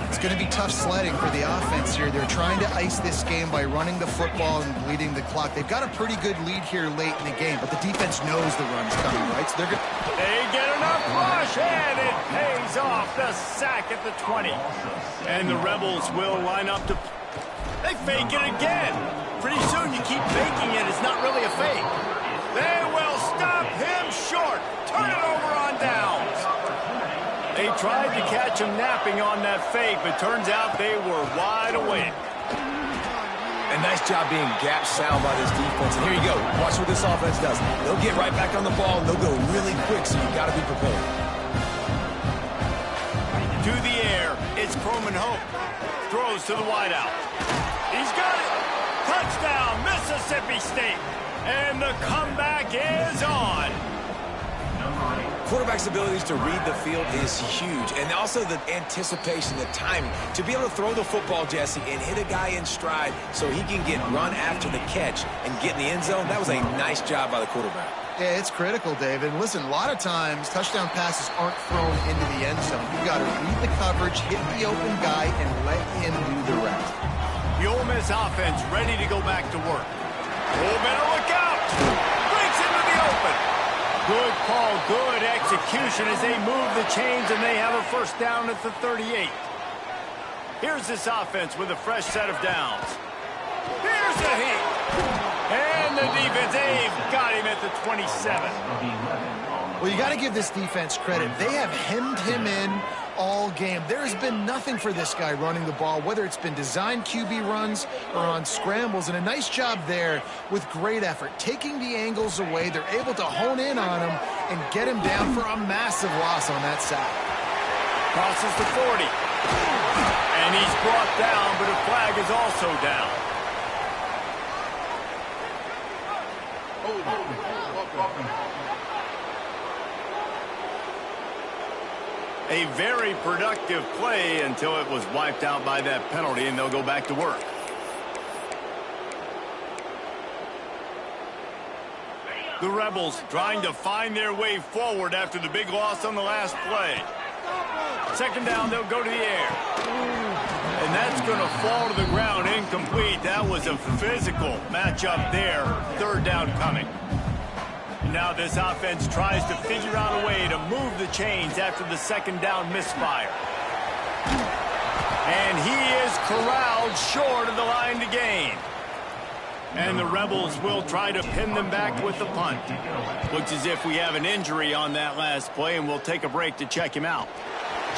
It's going to be tough sledding for the offense here. They're trying to ice this game by running the football and bleeding the clock. They've got a pretty good lead here late in the game, but the defense knows the run's coming, right? So they're going They get enough rush, and it pays off. The sack at the 20. And the Rebels will line up to... They fake it again. Pretty soon you keep faking it. It's not really a fake. They will stop him short. Turn it over on downs. They tried to catch him napping on that fake, but turns out they were wide awake. A nice job being gap sound by this defense. And here you go. Watch what this offense does. They'll get right back on the ball, and they'll go really quick, so you've got to be prepared. To the air, it's Croman Hope. Throws to the wideout. He's got it. Touchdown, Mississippi State. And the comeback is on. Quarterback's abilities to read the field is huge, and also the anticipation, the timing. To be able to throw the football, Jesse, and hit a guy in stride so he can get run after the catch and get in the end zone, that was a nice job by the quarterback. Yeah, it's critical, David. Listen, a lot of times touchdown passes aren't thrown into the end zone. You've got to read the coverage, hit the open guy, and let him do the rest. The Ole Miss offense ready to go back to work. Oh, better look out. Breaks into the open. Good call, good execution as they move the chains, and they have a first down at the 38. Here's this offense with a fresh set of downs. Here's the heat. And the defense, they've got him at the 27. Well, you got to give this defense credit. They have hemmed him in all game. There has been nothing for this guy running the ball, whether it's been designed QB runs or on scrambles, and a nice job there with great effort. Taking the angles away, they're able to hone in on him and get him down for a massive loss on that side. Crosses the 40. And he's brought down, but a flag is also down. A very productive play until it was wiped out by that penalty, and they'll go back to work. The Rebels trying to find their way forward after the big loss on the last play. Second down, they'll go to the air. And that's going to fall to the ground incomplete. That was a physical matchup there. Third down coming. Now this offense tries to figure out a way to move the chains after the second down misfire. And he is corralled short of the line to gain. And the Rebels will try to pin them back with the punt. Looks as if we have an injury on that last play, and we'll take a break to check him out.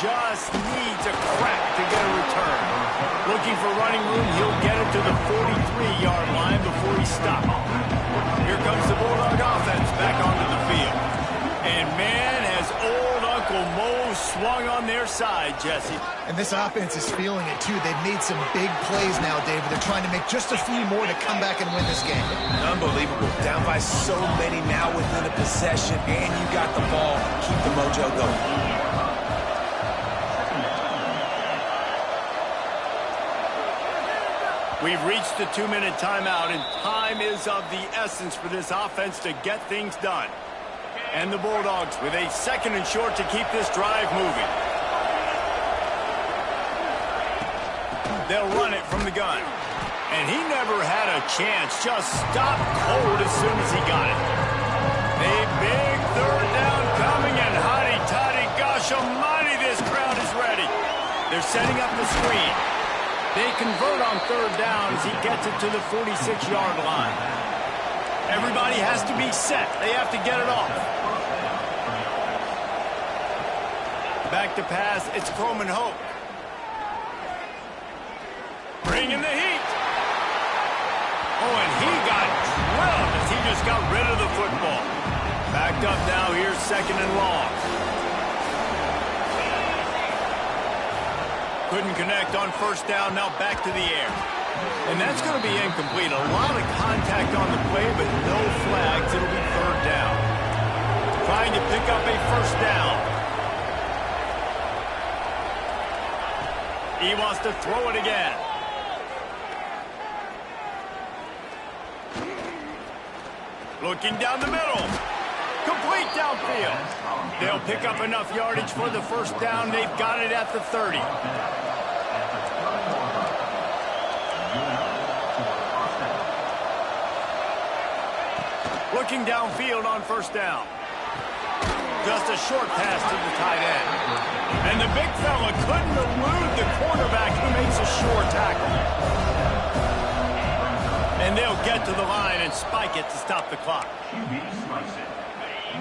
Just needs a crack to get a return. Looking for running room, he'll get it to the 43-yard line before he stops. Here comes the Bulldog offense back onto the field. And man, has old Uncle Mo swung on their side, Jesse. And this offense is feeling it too. They've made some big plays now, David. They're trying to make just a few more to come back and win this game. Unbelievable. Down by so many now within a possession, and you got the ball. Keep the mojo going. We've reached the 2-minute timeout, and time is of the essence for this offense to get things done. And the Bulldogs with a second and short to keep this drive moving. They'll run it from the gun. And he never had a chance. Just stopped cold as soon as he got it. A big third down coming, and hotty-toddy, gosh almighty, this crowd is ready. They're setting up the screen. They convert on third down as he gets it to the 46-yard line. Everybody has to be set. They have to get it off. Back to pass, it's Coleman Hope. Bringing the heat. Oh, and he got drilled as he just got rid of the football. Backed up now, here's second and long. Couldn't connect on first down, now back to the air. And that's going to be incomplete. A lot of contact on the play, but no flags. It'll be third down. Trying to pick up a first down. He wants to throw it again. Looking down the middle. Complete downfield. They'll pick up enough yardage for the first down. They've got it at the 30. Looking downfield on first down. Just a short pass to the tight end. And the big fella couldn't elude the quarterback who makes a sure tackle. And they'll get to the line and spike it to stop the clock.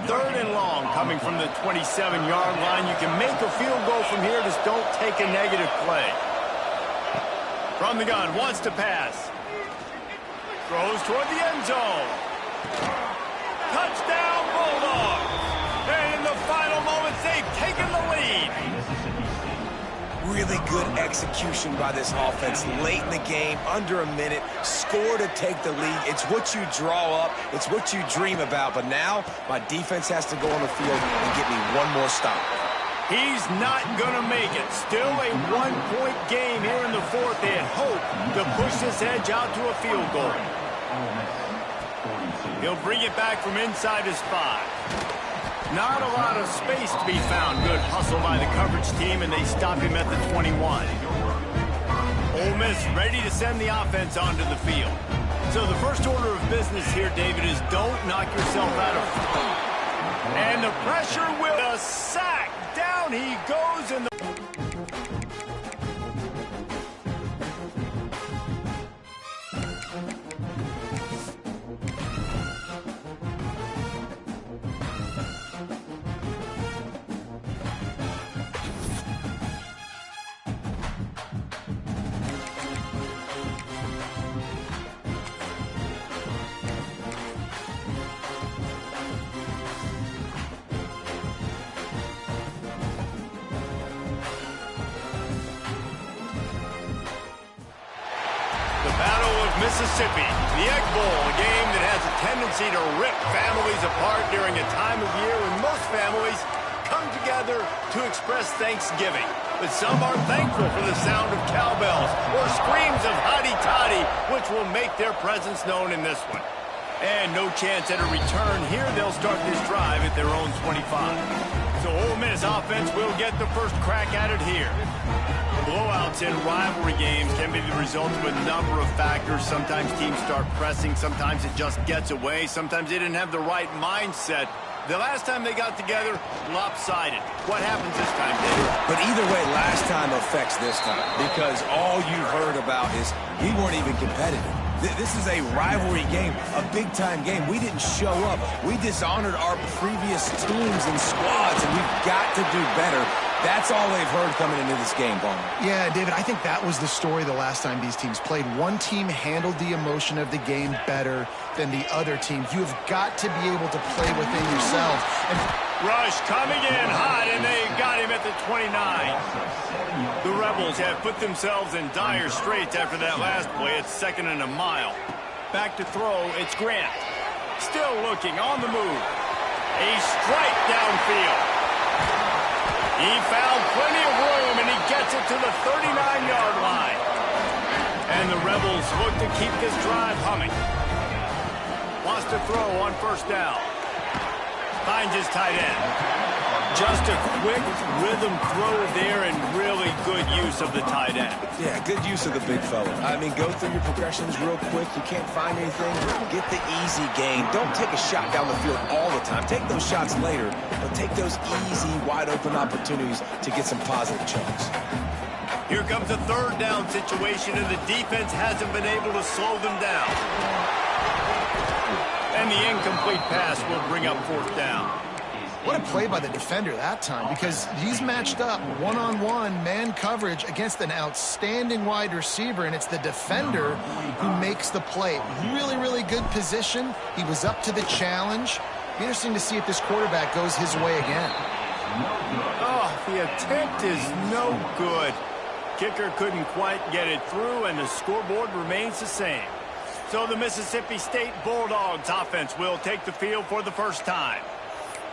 Third and long coming from the 27-yard line. You can make a field goal from here, just don't take a negative play. From the gun, wants to pass. Throws toward the end zone. Touchdown, Bulldogs! And in the final moments, they've taken the lead. Really good execution by this offense late in the game, under a minute, score to take the lead. It's what you draw up, it's what you dream about, but now my defense has to go on the field and get me one more stop. He's not going to make it. Still a one-point game here in the fourth. They had hope to push this edge out to a field goal. He'll bring it back from inside his 5. Not a lot of space to be found. Good hustle by the coverage team, and they stop him at the 21. Ole Miss ready to send the offense onto the field. So the first order of business here, David, is don't knock yourself out of. And the pressure will a sack. Down he goes in the. The Battle of Mississippi, the Egg Bowl, a game that has a tendency to rip families apart during a time of year when most families come together to express Thanksgiving. But some aren't thankful for the sound of cowbells or screams of hotty-toddy, which will make their presence known in this one. And no chance at a return here. They'll start this drive at their own 25. So Ole Miss offense will get the first crack at it here. Blowouts in rivalry games can be the result of a number of factors. Sometimes teams start pressing. Sometimes it just gets away. Sometimes they didn't have the right mindset. The last time they got together, lopsided. What happens this time, David? But either way, last time affects this time because all you heard about is we weren't even competitive. This is a rivalry game, a big-time game. We didn't show up. We dishonored our previous teams and squads, and we've got to do better. That's all they've heard coming into this game, Bowman. Yeah, David, I think that was the story the last time these teams played. One team handled the emotion of the game better than the other team. You've got to be able to play within yourselves. And Rush coming in hot, and they got him at the 29. The Rebels have put themselves in dire straits after that last play. It's 2nd and a mile. Back to throw, it's Grant. Still looking, on the move. A strike downfield. He found plenty of room, and he gets it to the 39-yard line. And the Rebels look to keep this drive humming. Wants to throw on first down. Finds his tight end. Just a quick rhythm throw there and really good use of the tight end. Yeah, good use of the big fella. I mean, go through your progressions real quick. You can't find anything. Get the easy gain. Don't take a shot down the field all the time. Take those shots later, but take those easy, wide-open opportunities to get some positive chunks. Here comes a 3rd down situation, and the defense hasn't been able to slow them down. And the incomplete pass will bring up 4th down. what a play by the defender that time, because he's matched up one-on-one man coverage against an outstanding wide receiver, and it's the defender who makes the play. Really, really good position. He was up to the challenge. Be interesting to see if this quarterback goes his way again. Oh, the attempt is no good. Kicker couldn't quite get it through, and the scoreboard remains the same. So the Mississippi State Bulldogs offense will take the field for the first time.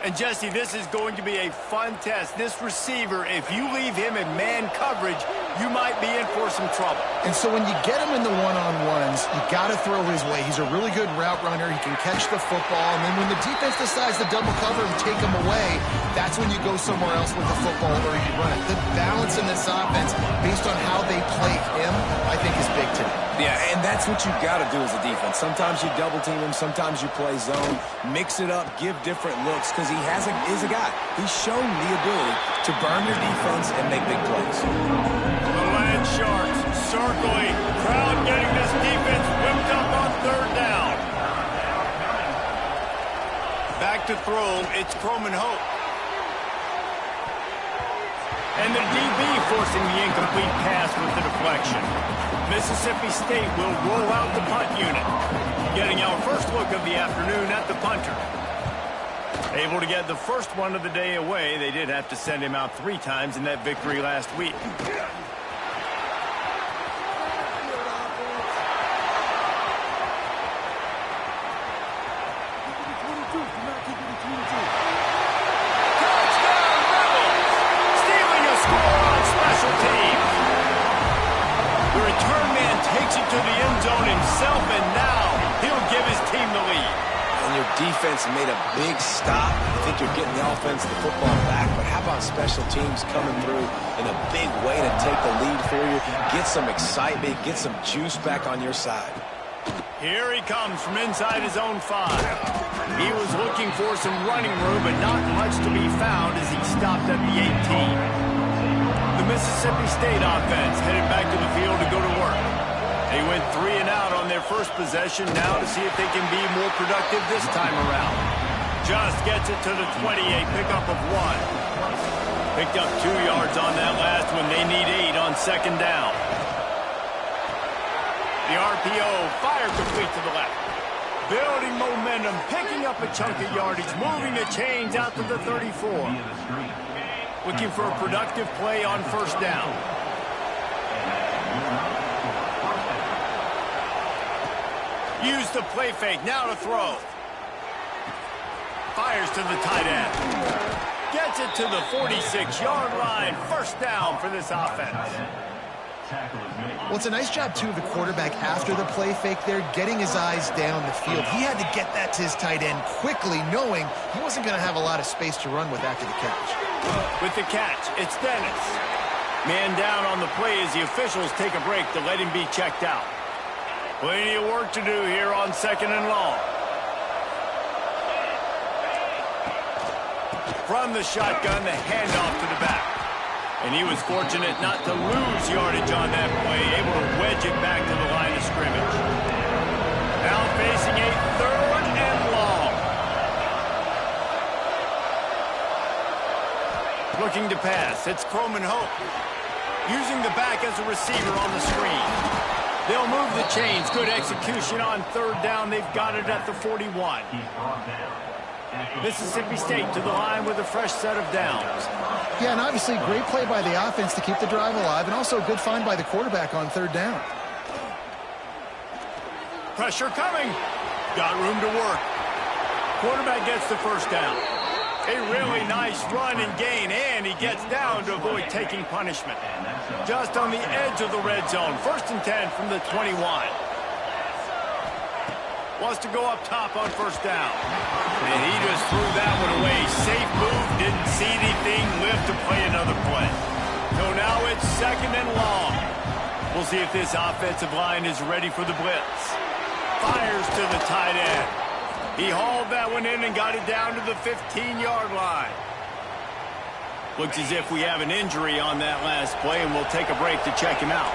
And, Jesse, this is going to be a fun test. This receiver, if you leave him in man coverage, you might be in for some trouble. And so when you get him in the one-on-ones, you got to throw his way. He's a really good route runner. He can catch the football. And then when the defense decides to double cover and take him away, that's when you go somewhere else with the football or you run it. The balance in this offense, based on how they play him, I think is big today. Yeah, and that's what you've got to do as a defense. Sometimes you double team him, sometimes you play zone, mix it up, give different looks, because he is a guy. He's shown the ability to burn your defense and make big plays. The Land Sharks circling. Crowd getting this defense whipped up on 3rd down. Back to throw, it's Croman Hope. And the DB forcing the incomplete pass with the deflection. Mississippi State will roll out the punt unit. Getting our first look of the afternoon at the punter. Able to get the first one of the day away. They did have to send him out 3 times in that victory last week. And you Your defense made a big stop. I think you're getting the offense the football back, but how about special teams coming through in a big way to take the lead for you, get some excitement, get some juice back on your side. Here he comes from inside his own 5. He was looking for some running room, but not much to be found as he stopped at the 18. The Mississippi State offense headed back to the field to go to work. They went 3 and out on their first possession, now to see if they can be more productive this time around. Just gets it to the 28, pickup of 1. Picked up 2 yards on that last one. They need 8 on second down. The RPO fire complete to the left. Building momentum, picking up a chunk of yardage, moving the chains out to the 34. Looking for a productive play on first down. Use the play fake, now to throw. Fires to the tight end. Gets it to the 46-yard line. First down for this offense. Well, it's a nice job, too, of the quarterback after the play fake there, getting his eyes down the field. He had to get that to his tight end quickly, knowing he wasn't going to have a lot of space to run with after the catch. With the catch, it's Dennis. Man down on the play as the officials take a break to let him be checked out. Plenty of work to do here on second and long. From the shotgun, the handoff to the back. And he was fortunate not to lose yardage on that play, able to wedge it back to the line of scrimmage. Now facing a third and long. Looking to pass, it's Croman Hope. Using the back as a receiver on the screen. They'll move the chains. Good execution on third down. They've got it at the 41. Mississippi State to the line with a fresh set of downs. Yeah, and obviously great play by the offense to keep the drive alive, and also a good find by the quarterback on third down. Pressure coming. Got room to work. Quarterback gets the first down. A really nice run and gain, and he gets down to avoid taking punishment. Just on the edge of the red zone. First and 10 from the 21. Wants to go up top on first down. And he just threw that one away. Safe move, didn't see anything, lived to play another play. So now it's second and long. We'll see if this offensive line is ready for the blitz. Fires to the tight end. He hauled that one in and got it down to the 15-yard line. Looks as if we have an injury on that last play, and we'll take a break to check him out.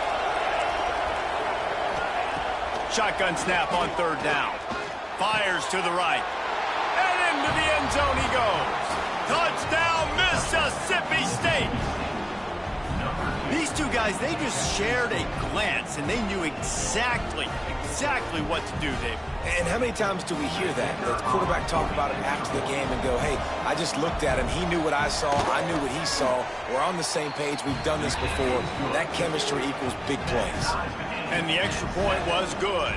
Shotgun snap on third down. Fires to the right. And into the end zone he goes. Touchdown, Mississippi State. These two guys, they just shared a glance, and they knew exactly what to do, Dave. And how many times do we hear that? The quarterback talk about it after the game and go, hey, I just looked at him. He knew what I saw. I knew what he saw. We're on the same page. We've done this before. That chemistry equals big plays. And the extra point was good.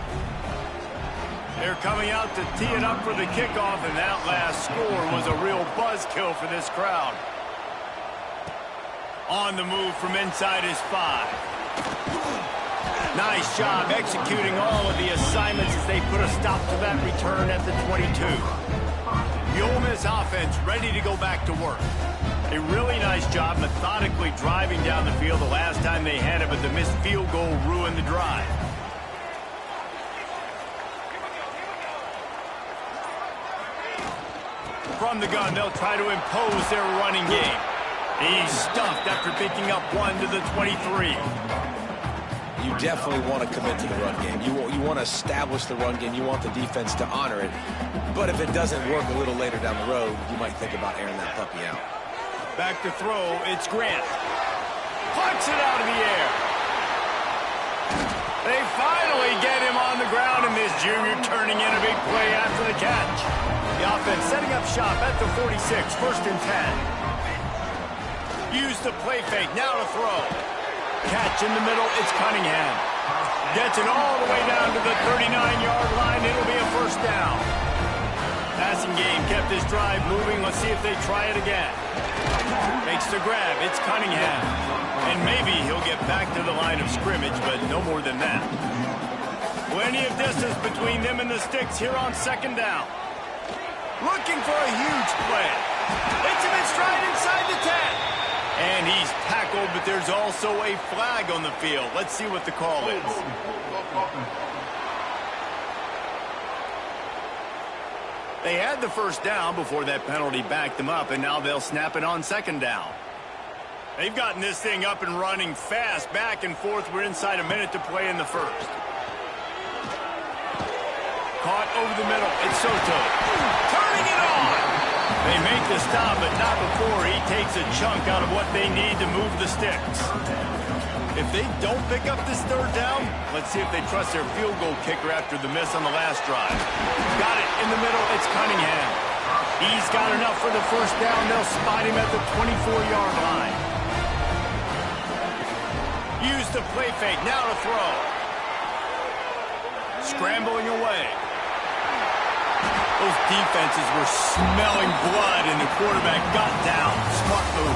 They're coming out to tee it up for the kickoff, and that last score was a real buzzkill for this crowd. On the move from inside his 5. Nice job executing all of the assignments as they put a stop to that return at the 22. The Ole Miss offense ready to go back to work. A really nice job methodically driving down the field the last time they had it, but the missed field goal ruined the drive. From the gun, they'll try to impose their running game. He's stuffed after picking up 1 to the 23. You definitely want to commit to the run game. You want to establish the run game. You want the defense to honor it. But if it doesn't work a little later down the road, you might think about airing that puppy out. Back to throw, it's Grant. Punts it out of the air. They finally get him on the ground, and this junior turning in a big play after the catch. The offense setting up shop at the 46, first and 10. Use the play fake, now to throw. Catch in the middle, it's Cunningham. Gets it all the way down to the 39-yard line. It'll be a first down. Passing game kept this drive moving. Let's see if they try it again. Makes the grab, it's Cunningham. And maybe he'll get back to the line of scrimmage, but no more than that. Plenty of distance between them and the sticks here on second down. Looking for a huge play. Hits him in stride inside the 10. And he's tackled, but there's also a flag on the field. Let's see what the call is. They had the first down before that penalty backed them up, and now they'll snap it on second down. They've gotten this thing up and running fast, back and forth. We're inside a minute to play in the first. Caught over the middle. It's Soto. Turning it on. They make the stop, but not before he takes a chunk out of what they need to move the sticks. If they don't pick up this third down, let's see if they trust their field goal kicker after the miss on the last drive. Got it in the middle. It's Cunningham. He's got enough for the first down. They'll spot him at the 24-yard line. Use the play fake. Now to throw. Scrambling away. Those defenses were smelling blood, and the quarterback got down. Smart move.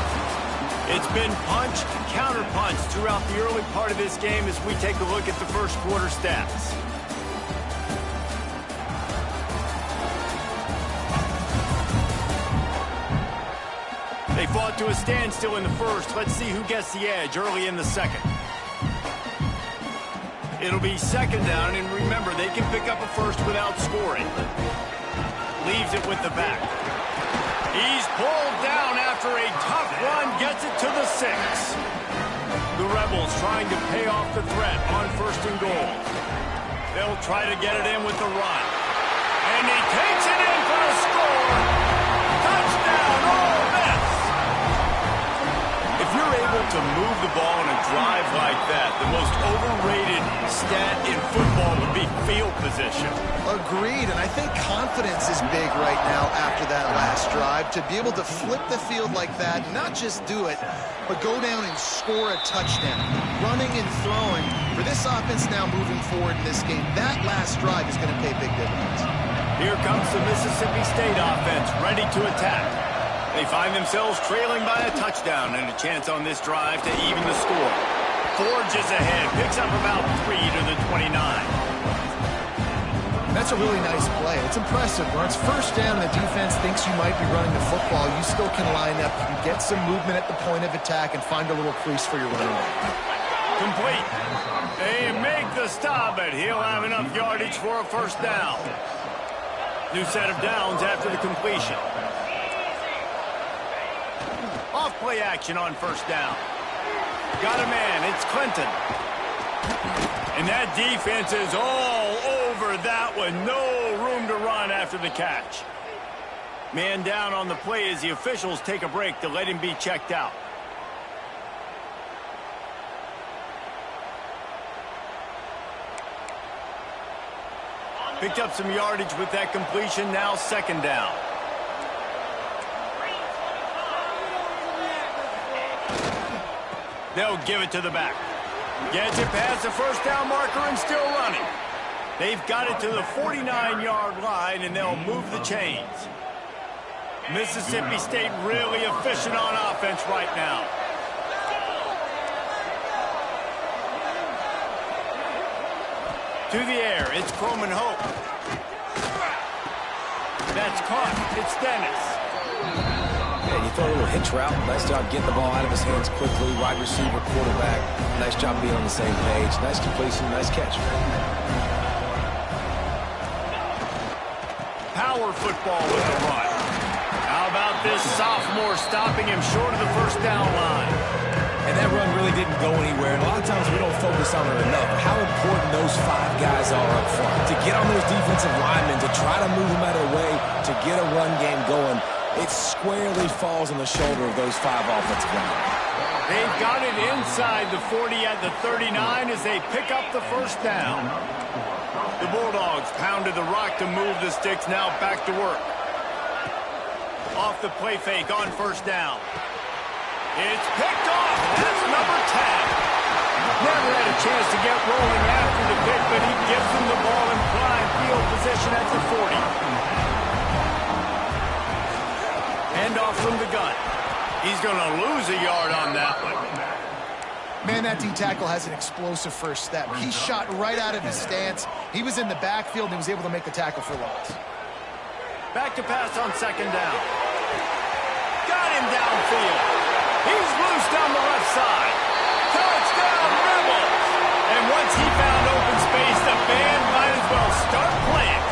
It's been punch, counter-punch throughout the early part of this game as we take a look at the first quarter stats. They fought to a standstill in the first. Let's see who gets the edge early in the second. It'll be second down, and remember, they can pick up a first without scoring. Leaves it with the back. He's pulled down after a tough run, gets it to the 6. The Rebels trying to pay off the threat on first and goal. They'll try to get it in with the run. And he takes it in for the score. Touchdown, Ole Miss! If you're able to move the ball in a drive like that, the most overrated stat in football would be field position. Agreed, and I think confidence is big right now after that last drive. To be able to flip the field like that, not just do it, but go down and score a touchdown. Running and throwing. For this offense now moving forward in this game, that last drive is going to pay big dividends. Here comes the Mississippi State offense, ready to attack. They find themselves trailing by a touchdown and a chance on this drive to even the score. Forges ahead, picks up about 3 to the 29. That's a really nice play. It's impressive. When it's first down and the defense thinks you might be running the football, you still can line up, you get some movement at the point of attack, and find a little crease for your running back. Complete. They make the stop, but he'll have enough yardage for a first down. New set of downs after the completion. Off play action on first down. Got a man. It's Clinton. And that defense is all over that one. No room to run after the catch. Man down on the play as the officials take a break to let him be checked out. Picked up some yardage with that completion. Now second down. They'll give it to the back. Gets it past the first down marker and still running. They've got it to the 49-yard line, and they'll move the chains. Mississippi State really efficient on offense right now. To the air, it's Croman Hope. That's caught. It's Dennis. And you throw a little hitch route. Nice job getting the ball out of his hands quickly. Wide receiver, quarterback. Nice job being on the same page. Nice completion, nice catch. Power football with the run. How about this sophomore stopping him short of the first down line? And that run really didn't go anywhere. And a lot of times we don't focus on it enough. How important those 5 guys are up front. To get on those defensive linemen, to try to move them out of the way, to get a run game going. It squarely falls on the shoulder of those 5 offensive linemen. They've got it inside the 40 at the 39 as they pick up the first down. The Bulldogs pounded the rock to move the sticks, now back to work. Off the play fake on first down. It's picked off. That's number 10. Never had a chance to get rolling after the pick, but he gives them the ball in prime field position at the 40. Handoff from the gun. He's going to lose a yard on that one. Man, that D-tackle has an explosive first step. He shot right out of his stance. He was in the backfield and he was able to make the tackle for loss. Back to pass on second down. Got him downfield. He's loose down the left side. Touchdown, Rebels! And once he found open space, the band might as well start playing.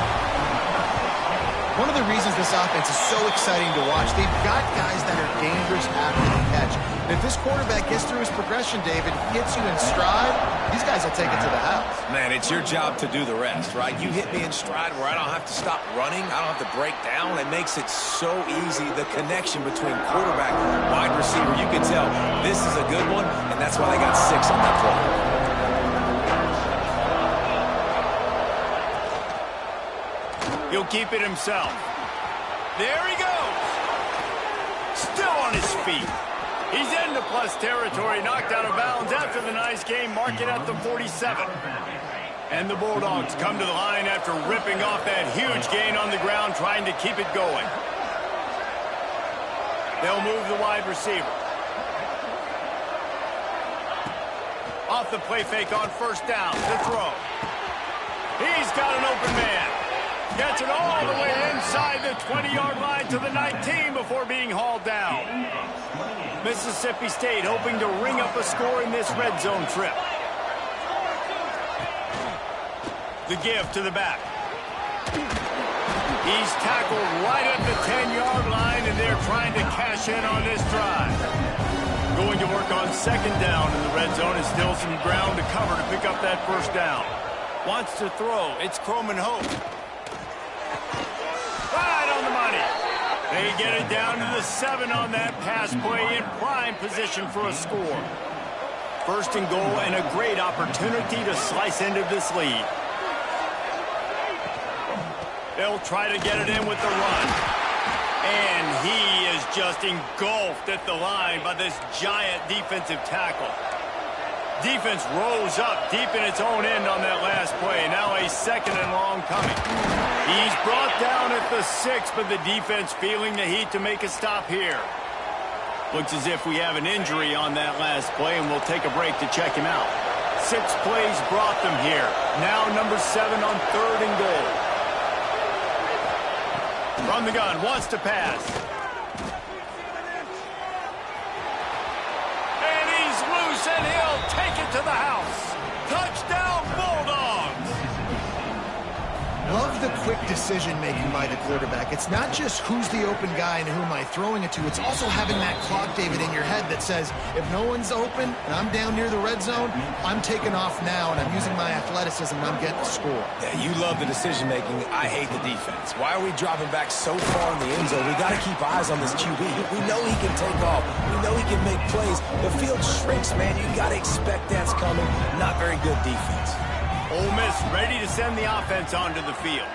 One of the reasons this offense is so exciting to watch, they've got guys that are dangerous after the catch. And if this quarterback gets through his progression, David, hits you in stride, these guys will take it to the house. Man, it's your job to do the rest, right? You hit me in stride where I don't have to stop running. I don't have to break down. It makes it so easy. The connection between quarterback and wide receiver, you can tell this is a good one, and that's why they got 6 on that play. He'll keep it himself. There he goes. Still on his feet. He's into plus territory, knocked out of bounds after the nice game, mark it at the 47. And the Bulldogs come to the line after ripping off that huge gain on the ground, trying to keep it going. They'll move the wide receiver. Off the play fake on first down to throw. He's got an open man. Gets it all the way inside the 20-yard line to the 19 before being hauled down. Mississippi State hoping to ring up a score in this red zone trip. The give to the back. He's tackled right at the 10-yard line, and they're trying to cash in on this drive. Going to work on second down in the red zone, and still some ground to cover to pick up that first down. Wants to throw. It's Croman Hope. Right on the money. They get it down to the 7 on that pass play, in prime position for a score. First and goal, and a great opportunity to slice into this lead. They'll try to get it in with the run. And he is just engulfed at the line by this giant defensive tackle. Defense rose up deep in its own end on that last play. Now a second and long coming. He's brought down at the 6, but the defense feeling the heat to make a stop here. Looks as if we have an injury on that last play, and we'll take a break to check him out. 6 plays brought them here. Now number 7 on third and goal. From the gun, wants to pass. And he's loose, and he'll take it to the house. Touchdown, Bulldogs! Love the quick decision-making by the quarterback. It's not just who's the open guy and who am I throwing it to. It's also having that clock, David, in your head that says, if no one's open and I'm down near the red zone, I'm taking off now, and I'm using my athleticism, and I'm getting a score. Yeah, you love the decision-making. I hate the defense. Why are we dropping back so far in the end zone? We got to keep eyes on this QB. We know he can take off. We know he can make plays. The field shrinks, man. You got to expect that's coming. Not very good defense. Ole Miss ready to send the offense onto the field.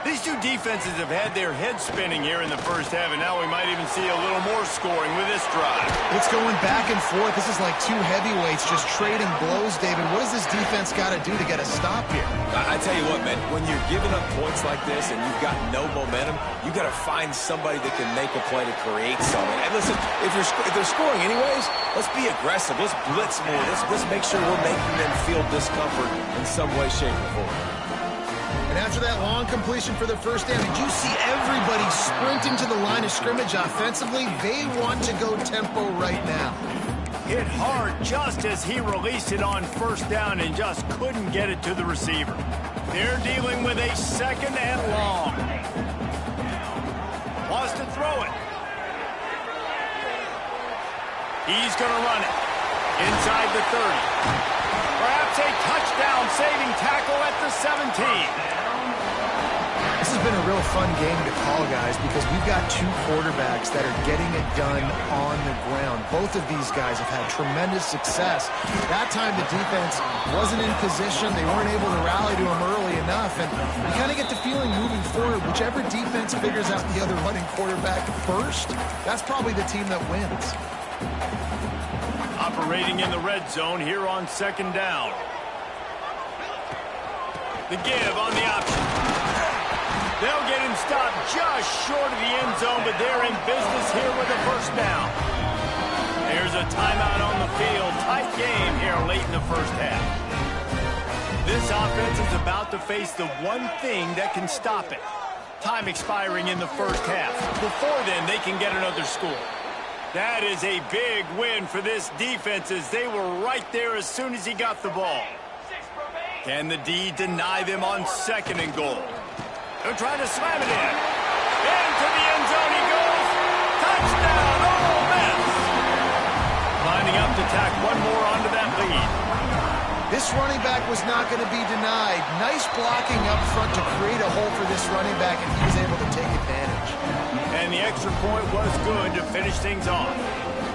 These two defenses have had their heads spinning here in the first half, and now we might even see a little more scoring with this drive. It's going back and forth. This is like two heavyweights just trading blows, David. What does this defense got to do to get a stop here? I tell you what, man, when you're giving up points like this and you've got no momentum, you got to find somebody that can make a play to create something. And listen, if they're scoring anyways, let's be aggressive. Let's blitz more. Let's make sure we're making them feel discomfort in some way, shape, or form. And after that long completion for the first down, did you see everybody sprinting to the line of scrimmage offensively? They want to go tempo right now. Hit hard just as he released it on first down and just couldn't get it to the receiver. They're dealing with a second and long. Wants to throw it. He's going to run it inside the 30. Perhaps a touchdown-saving tackle at the 17. This has been a real fun game to call, guys, because we've got two quarterbacks that are getting it done on the ground. Both of these guys have had tremendous success. That time the defense wasn't in position. They weren't able to rally to him early enough. And you kind of get the feeling moving forward, whichever defense figures out the other running quarterback first, that's probably the team that wins. Operating in the red zone here on second down. The give on the option. They'll get him stopped just short of the end zone, but they're in business here with a first down. There's a timeout on the field. Tight game here late in the first half. This offense is about to face the one thing that can stop it. Time expiring in the first half. Before then, they can get another score. That is a big win for this defense as they were right there as soon as he got the ball. Can the D deny them on 2nd and goal? They're trying to slam it in. Into the end zone he goes. Touchdown, Ole Miss. Lining up to tack one more onto that lead. This running back was not going to be denied. Nice blocking up front to create a hole for this running back, and he was able to take advantage. And the extra point was good to finish things off.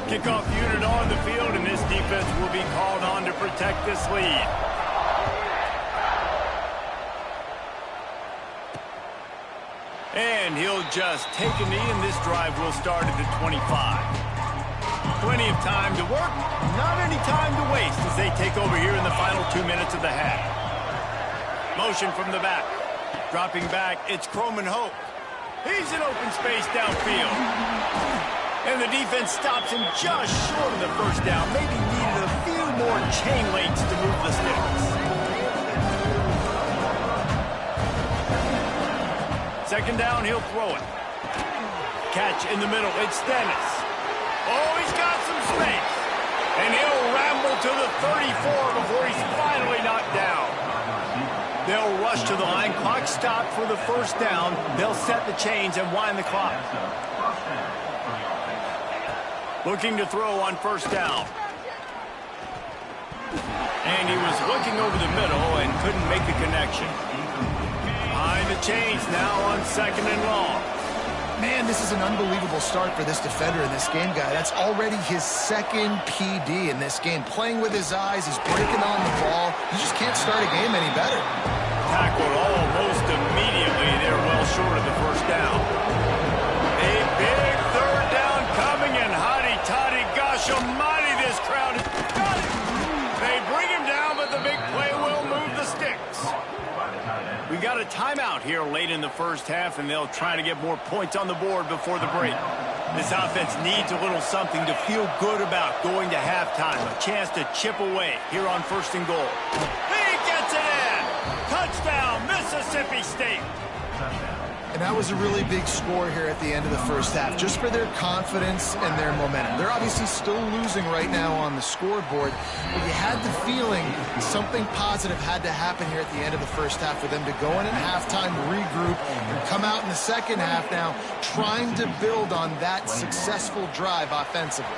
Kickoff unit on the field, and this defense will be called on to protect this lead. And he'll just take a knee, and this drive will start at the 25. Plenty of time to work, not any time to waste as they take over here in the final 2 minutes of the half. Motion from the back. Dropping back, it's Croman Hope. He's in open space downfield. And the defense stops him just short of the first down. Maybe needed a few more chain links to move the sticks. 2nd down, he'll throw it. Catch in the middle, it's Dennis. Oh, he's got some space. And he'll ramble to the 34 before he's finally knocked down. They'll rush to the line. Clock stopped for the first down. They'll set the chains and wind the clock. Looking to throw on 1st down. And he was looking over the middle and couldn't make the connection. Behind the chains now on 2nd and long. Man, this is an unbelievable start for this defender in this game, guy. That's already his 2nd PD in this game. Playing with his eyes, he's breaking on the ball. You just can't start a game any better. Tackled almost immediately. They're well short of the first down. A big 3rd down coming, and hotty-toddy, gosh almighty, this crowd has got it. They bring him down, but the big play will move the sticks. We got a timeout here late in the first half, and they'll try to get more points on the board before the break. This offense needs a little something to feel good about going to halftime. A chance to chip away here on 1st and goal. He gets it in! Touchdown, Mississippi State! And that was a really big score here at the end of the first half, just for their confidence and their momentum. They're obviously still losing right now on the scoreboard, but you had the feeling something positive had to happen here at the end of the first half for them to go in at halftime, regroup, and come out in the second half now trying to build on that successful drive offensively.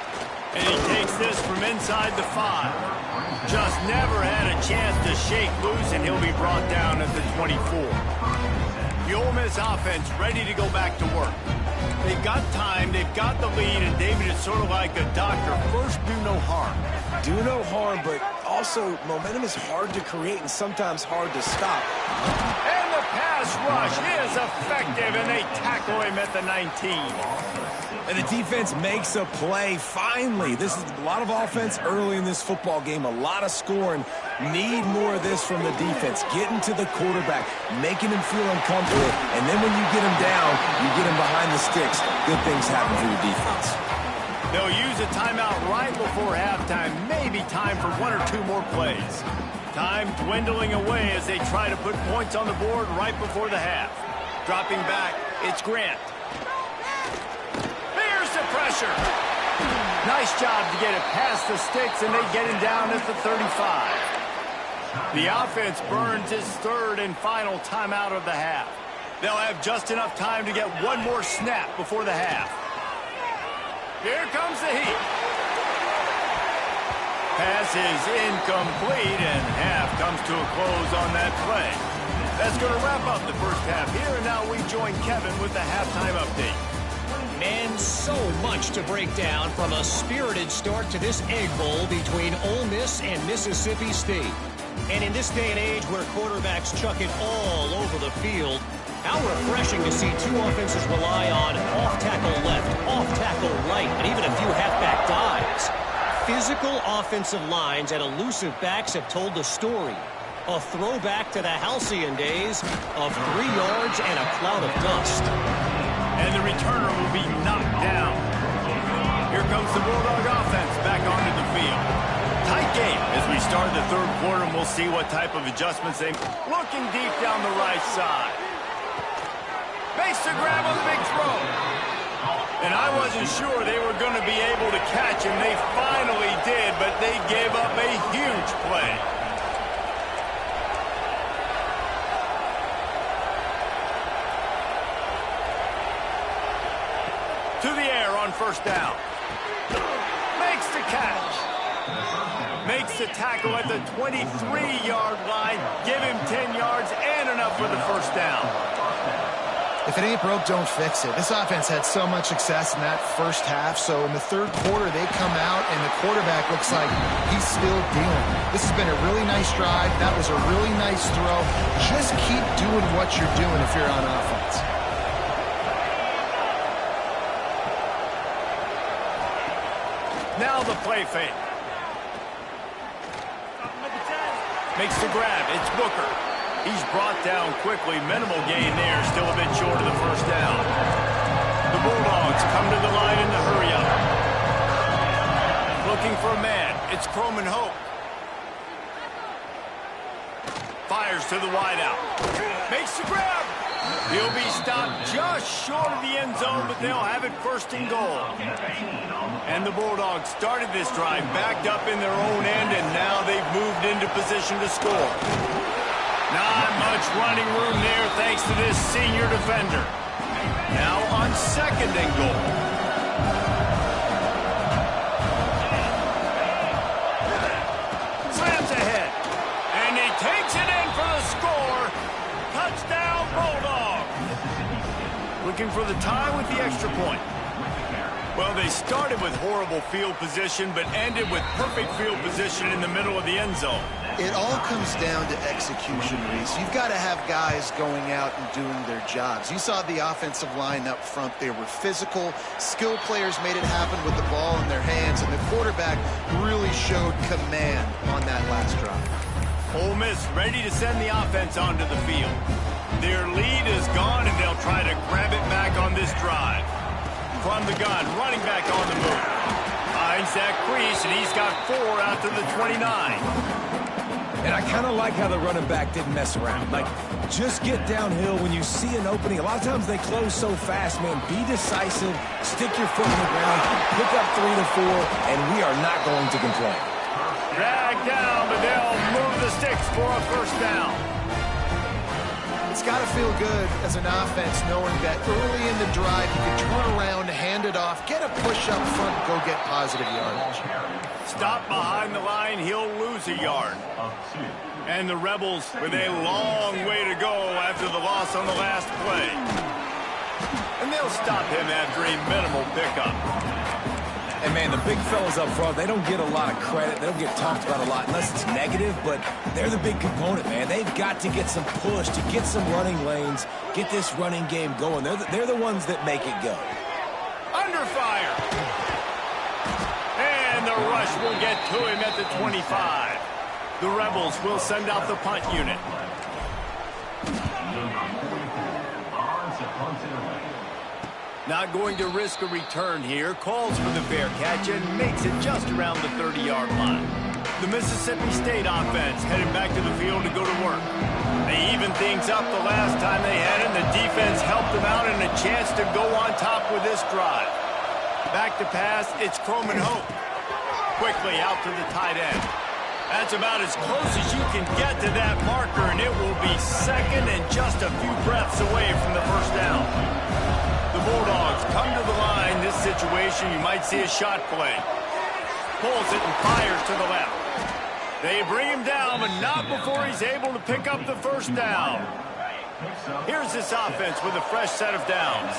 And he takes this from inside the 5. Just never had a chance to shake loose, and he'll be brought down at the 24. The Ole Miss offense ready to go back to work. They've got time, they've got the lead, and David is sort of like a doctor. First, do no harm. Do no harm, but also momentum is hard to create and sometimes hard to stop. And the pass rush is effective, and they tackle him at the 19. And the defense makes a play, finally. This is a lot of offense early in this football game, a lot of scoring. Need more of this from the defense. Getting to the quarterback, making him feel uncomfortable, and then when you get him down, you get him behind the sticks. Good things happen for your defense. They'll use a timeout right before halftime, maybe time for 1 or 2 more plays. Time dwindling away as they try to put points on the board right before the half. Dropping back, it's Grant. Pressure. Nice job to get it past the sticks, and they get him down at the 35. The offense burns his 3rd and final timeout of the half. They'll have just enough time to get one more snap before the half. Here comes the heat. Pass is incomplete, and half comes to a close on that play. That's going to wrap up the first half here, and now we join Kevin with the halftime update. Man, so much to break down from a spirited start to this Egg Bowl between Ole Miss and Mississippi State. And in this day and age where quarterbacks chuck it all over the field, how refreshing to see 2 offenses rely on off-tackle left, off-tackle right, and even a few halfback dives. Physical offensive lines and elusive backs have told the story. A throwback to the halcyon days of 3 yards and a cloud of dust. And the returner will be knocked down. Here comes the Bulldog offense back onto the field. Tight game as we start the 3rd quarter, and we'll see what type of adjustments they make. Looking deep down the right side. Makes the grab on the big throw. And I wasn't sure they were going to be able to catch him. They finally did, but they gave up a huge play. To the air on first down. Makes the catch. Makes the tackle at the 23-yard line. Give him 10 yards and enough for the first down. If it ain't broke, don't fix it. This offense had so much success in that first half, so in the third quarter they come out and the quarterback looks like he's still dealing. This has been a really nice drive. That was a really nice throw. Just keep doing what you're doing if you're on offense. Now the play fake. Makes the grab. It's Booker. He's brought down quickly. Minimal gain there. Still a bit short of the first down. The Bulldogs come to the line in the hurry-up. Looking for a man. It's Croman Hope. Fires to the wideout. Makes the grab. He'll be stopped just short of the end zone, but they'll have it first and goal. And the Bulldogs started this drive backed up in their own end, and now they've moved into position to score. Not much running room there thanks to this senior defender. Now on second and goal. Slams ahead. And he takes it in for the score. Touchdown, Bulldogs. Looking for the tie with the extra point. Well, they started with horrible field position, but ended with perfect field position in the middle of the end zone. It all comes down to execution, Reese. You've got to have guys going out and doing their jobs. You saw the offensive line up front. They were physical. Skill players made it happen with the ball in their hands, and the quarterback really showed command on that last drive. Ole Miss ready to send the offense onto the field. Their lead is gone, and they'll try to grab it back on this drive. From the gun, running back on the move. Finds that crease, and he's got 4 out to the 29. And I kind of like how the running back didn't mess around. Like, just get downhill when you see an opening. A lot of times they close so fast, man. Be decisive, stick your foot in the ground, pick up 3 to 4, and we are not going to complain. Dragged down, but they'll move the sticks for a first down. It's got to feel good as an offense knowing that early in the drive you can turn around, hand it off, get a push up front, and go get positive yardage. Stop behind the line, he'll lose a yard. And the Rebels with a long way to go after the loss on the last play. And they'll stop him after a minimal pickup. And, man, the big fellas up front, they don't get a lot of credit. They don't get talked about a lot unless it's negative, but they're the big component, man. They've got to get some push, to get some running lanes, get this running game going. They're the ones that make it go. Under fire. And the rush will get to him at the 25. The Rebels will send out the punt unit. Not going to risk a return here. Calls for the fair catch and makes it just around the 30-yard line. The Mississippi State offense headed back to the field to go to work. They evened things up the last time they had it, and the defense helped them out and a chance to go on top with this drive. Back to pass, it's Croman Hope. Quickly out to the tight end. That's about as close as you can get to that marker, and it will be second and just a few breaths away from the first down. The Bulldogs come to the line. This situation, you might see a shot play. Pulls it and fires to the left. They bring him down, but not before he's able to pick up the first down. Here's this offense with a fresh set of downs.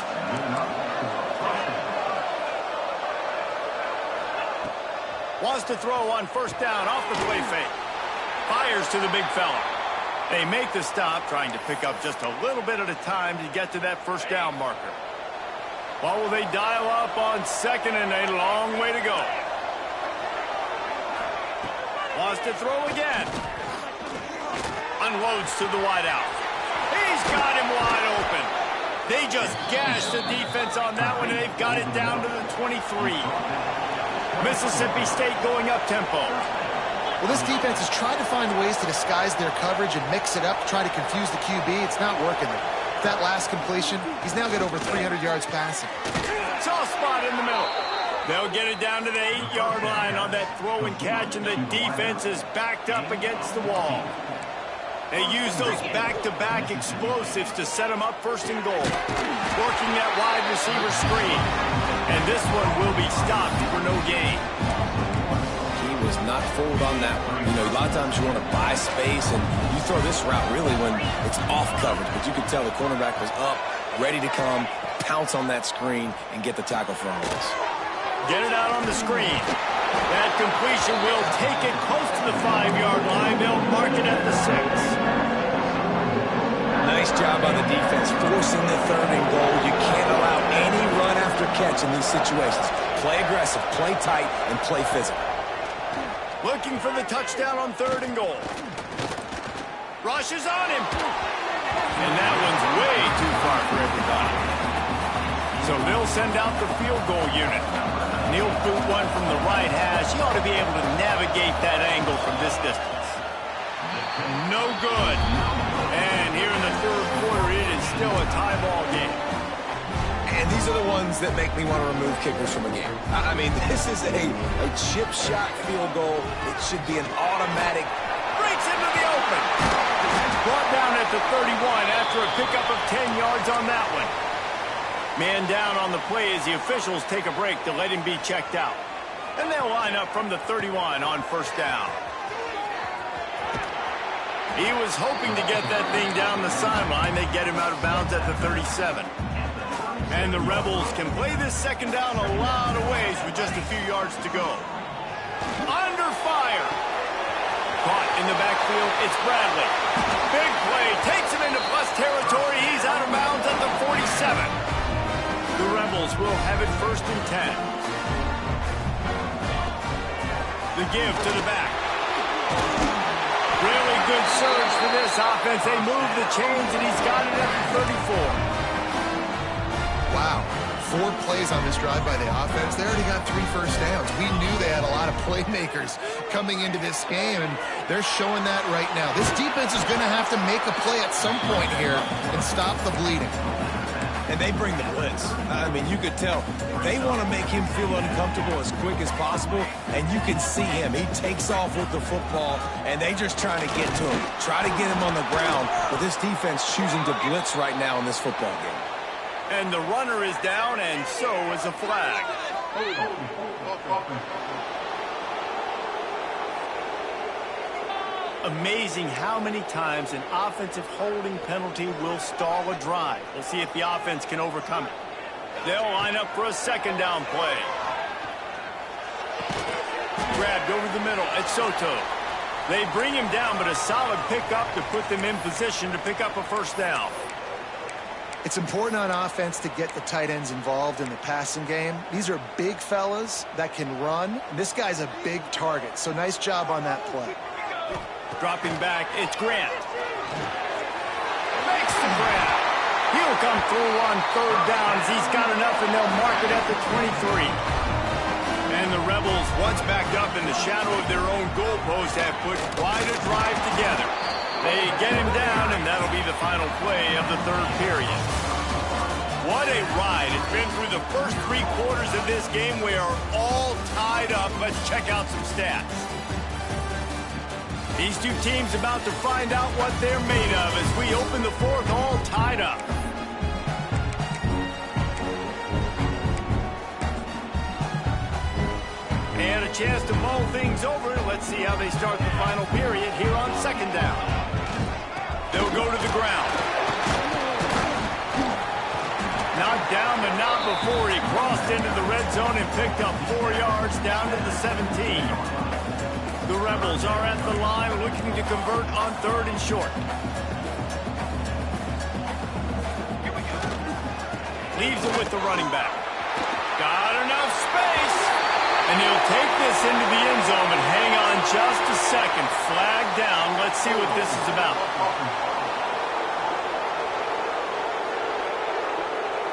Wants to throw on first down off the play fake. Fires to the big fella. They make the stop, trying to pick up just a little bit at a time to get to that first down marker. What will they dial up on second and a long way to go? Wants to throw again. Unloads to the wideout. He's got him wide open. They just gashed the defense on that one, and they've got it down to the 23. Mississippi State going up tempo. Well, this defense has tried to find ways to disguise their coverage and mix it up to try to confuse the QB. It's not working there. That last completion, he's now got over 300 yards passing. Soft spot in the middle. They'll get it down to the 8-yard line on that throw and catch, and the defense is backed up against the wall. They use those back-to-back explosives to set them up first and goal. Working that wide receiver screen. And this one will be stopped for no gain. He was not fooled on that one. You know, a lot of times you want to buy space, and you throw this route really when it's off coverage. But you could tell the cornerback was up, ready to come, pounce on that screen, and get the tackle for him. Get it out on the screen. That completion will take it close to the 5-yard line. They'll mark it at the 6. Nice job by the defense forcing the 3rd and goal. You can't allow any run after catch in these situations. Play aggressive, play tight, and play physical. Looking for the touchdown on 3rd and goal. Rushes on him. And that one's way too far for everybody. So they'll send out the field goal unit. He'll boot one from the right hash. He ought to be able to navigate that angle from this distance. No good. And here in the 3rd quarter, it is still a tie ball game. And these are the ones that make me want to remove kickers from a game. I mean, this is a chip shot field goal. It should be an automatic. Breaks into the open. Brought down at the 31 after a pickup of 10 yards on that one. Man down on the play as the officials take a break to let him be checked out. And they'll line up from the 31 on 1st down. He was hoping to get that thing down the sideline. They get him out of bounds at the 37. And the Rebels can play this 2nd down a lot of ways with just a few yards to go. Under fire. Caught in the backfield, it's Bradley. Big play, takes him into plus territory. He's out of bounds at the 47. The Rebels will have it 1st and 10. The give to the back. Really good surge for this offense. They move the chains, and he's got it at the 34. Wow. 4 plays on this drive by the offense. They already got 3 first downs. We knew they had a lot of playmakers coming into this game, and they're showing that right now. This defense is going to have to make a play at some point here and stop the bleeding. And they bring the blitz. I mean, you could tell they want to make him feel uncomfortable as quick as possible, and you can see him. He takes off with the football, and they just trying to get to him, try to get him on the ground, but this defense choosing to blitz right now in this football game. And the runner is down, and so is a flag. Amazing how many times an offensive holding penalty will stall a drive. We'll see if the offense can overcome it. They'll line up for a 2nd down play. Grabbed over the middle at Soto. They bring him down, but a solid pickup to put them in position to pick up a 1st down. It's important on offense to get the tight ends involved in the passing game. These are big fellas that can run. This guy's a big target, so nice job on that play. Dropping back, it's Grant. Makes the grab. He'll come through on 3rd downs. He's got enough, and they'll mark it at the 23. And the Rebels, once backed up in the shadow of their own goalpost, have put quite a drive together. They get him down, and that'll be the final play of the 3rd period. What a ride. It's been through the first 3 quarters of this game. We are all tied up. Let's check out some stats. These two teams about to find out what they're made of as we open the 4th all tied up. And a chance to mull things over. Let's see how they start the final period here on 2nd down. They'll go to the ground. Knocked down the knot before he crossed into the red zone and picked up 4 yards down to the 17. The Rebels are at the line looking to convert on 3rd and short. Leaves it with the running back. Got enough space. And he'll take this into the end zone, but hang on just a second. Flag down. Let's see what this is about.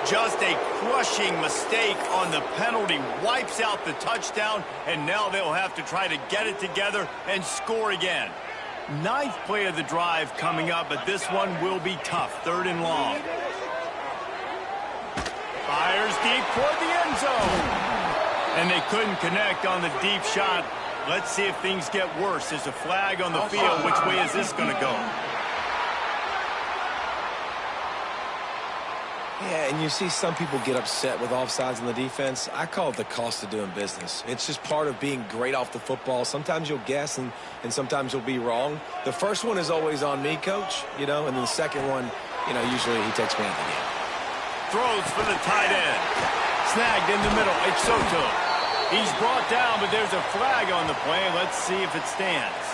Just a crushing mistake on the penalty. Wipes out the touchdown, and now they'll have to try to get it together and score again. Ninth play of the drive coming up, but this one will be tough. 3rd and long. Fires deep toward the end zone. And they couldn't connect on the deep shot. Let's see if things get worse. There's a flag on the field. Which way is this going to go? Yeah, and you see some people get upset with offsides on the defense. I call it the cost of doing business. It's just part of being great off the football. Sometimes you'll guess and sometimes you'll be wrong. The first one is always on me, Coach, and then the second one, usually he takes me out of the game. Throws for the tight end. Snagged in the middle. It's Soto. He's brought down, but there's a flag on the play. Let's see if it stands.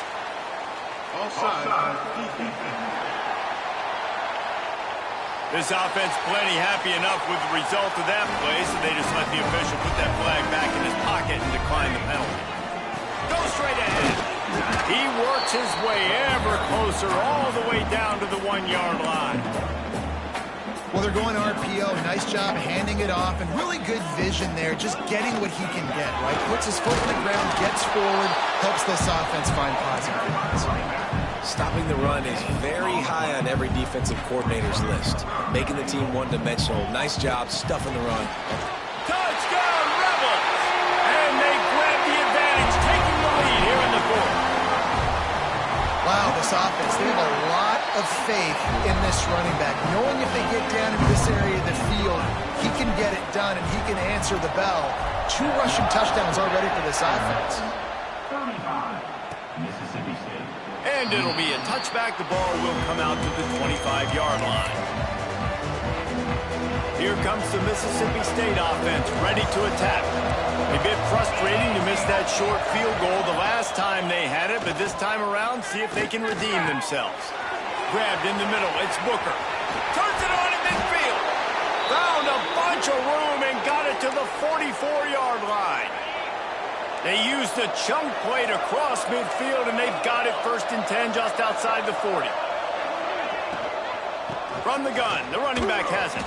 This offense plenty happy enough with the result of that play, so they just let the official put that flag back in his pocket and decline the penalty. Goes straight ahead. He works his way ever closer all the way down to the 1-yard line. Well, they're going RPO. Nice job handing it off, and really good vision there, just getting what he can get, right? Puts his foot on the ground, gets forward, helps this offense find positive points. Stopping the run is very high on every defensive coordinator's list. Making the team one-dimensional. Nice job stuffing the run. Touchdown, Rebels! And they grab the advantage, taking the lead here in the 4th. Wow, this offense, they have a lot of faith in this running back, knowing if they get down into this area of the field, he can get it done and he can answer the bell. 2 rushing touchdowns already for this offense. 35, Mississippi State. And it'll be a touchback. The ball will come out to the 25-yard line. Here comes the Mississippi State offense, ready to attack. A bit frustrating to miss that short field goal the last time they had it, but this time around, see if they can redeem themselves. Grabbed in the middle, it's Booker. Turns it on in midfield. Found a bunch of room and got it to the 44-yard line. They used a chunk play to cross midfield, and they've got it 1st and 10 just outside the 40. From the gun, the running back has it.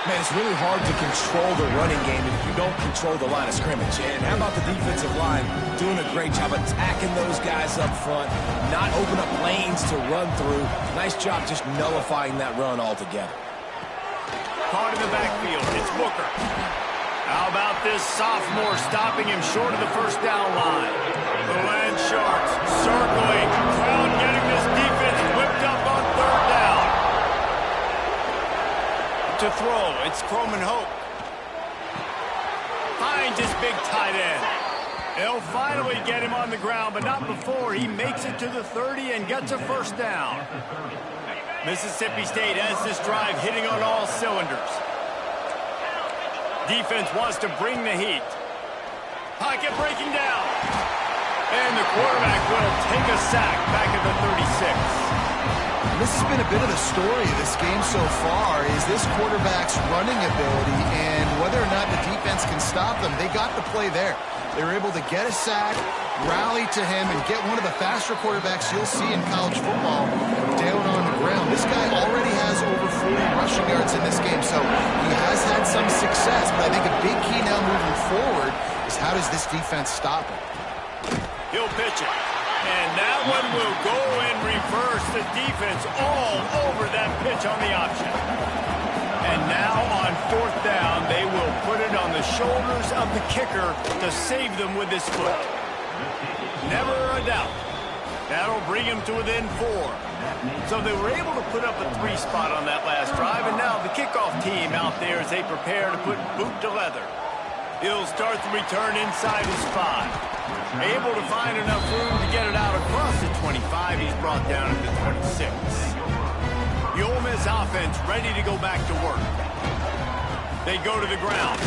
Man, it's really hard to control the running game if you don't control the line of scrimmage. And how about the defensive line doing a great job attacking those guys up front, not open up lanes to run through. Nice job just nullifying that run altogether. Caught in the backfield, it's Booker. How about this sophomore stopping him short of the 1st down line? The Land Sharks circling, crowd getting this defense whipped up on 3rd down. To throw, it's Croman Hope. Finds his big tight end. They'll finally get him on the ground, but not before he makes it to the 30 and gets a 1st down. Mississippi State has this drive hitting on all cylinders. Defense wants to bring the heat. Pocket breaking down. And the quarterback will take a sack back at the 36. This has been a bit of the story of this game so far, is this quarterback's running ability and whether or not the defense can stop them. They got the play there. They were able to get a sack, rally to him, and get one of the faster quarterbacks you'll see in college football down on the ground. This guy already has over 40 rushing yards in this game, so he has had some success, but I think a big key now moving forward is how does this defense stop him? He'll pitch it. And that one will go in reverse. The defense all over that pitch on the option. And now on 4th down, they will put it on the shoulders of the kicker to save them with his foot. Never a doubt. That'll bring him to within 4. So they were able to put up a 3 spot on that last drive, and now the kickoff team out there as they prepare to put boot to leather. He'll start the return inside his 5. Able to find enough room to get it out across the 25. He's brought down at the 26. The Ole Miss offense ready to go back to work. They go to the ground.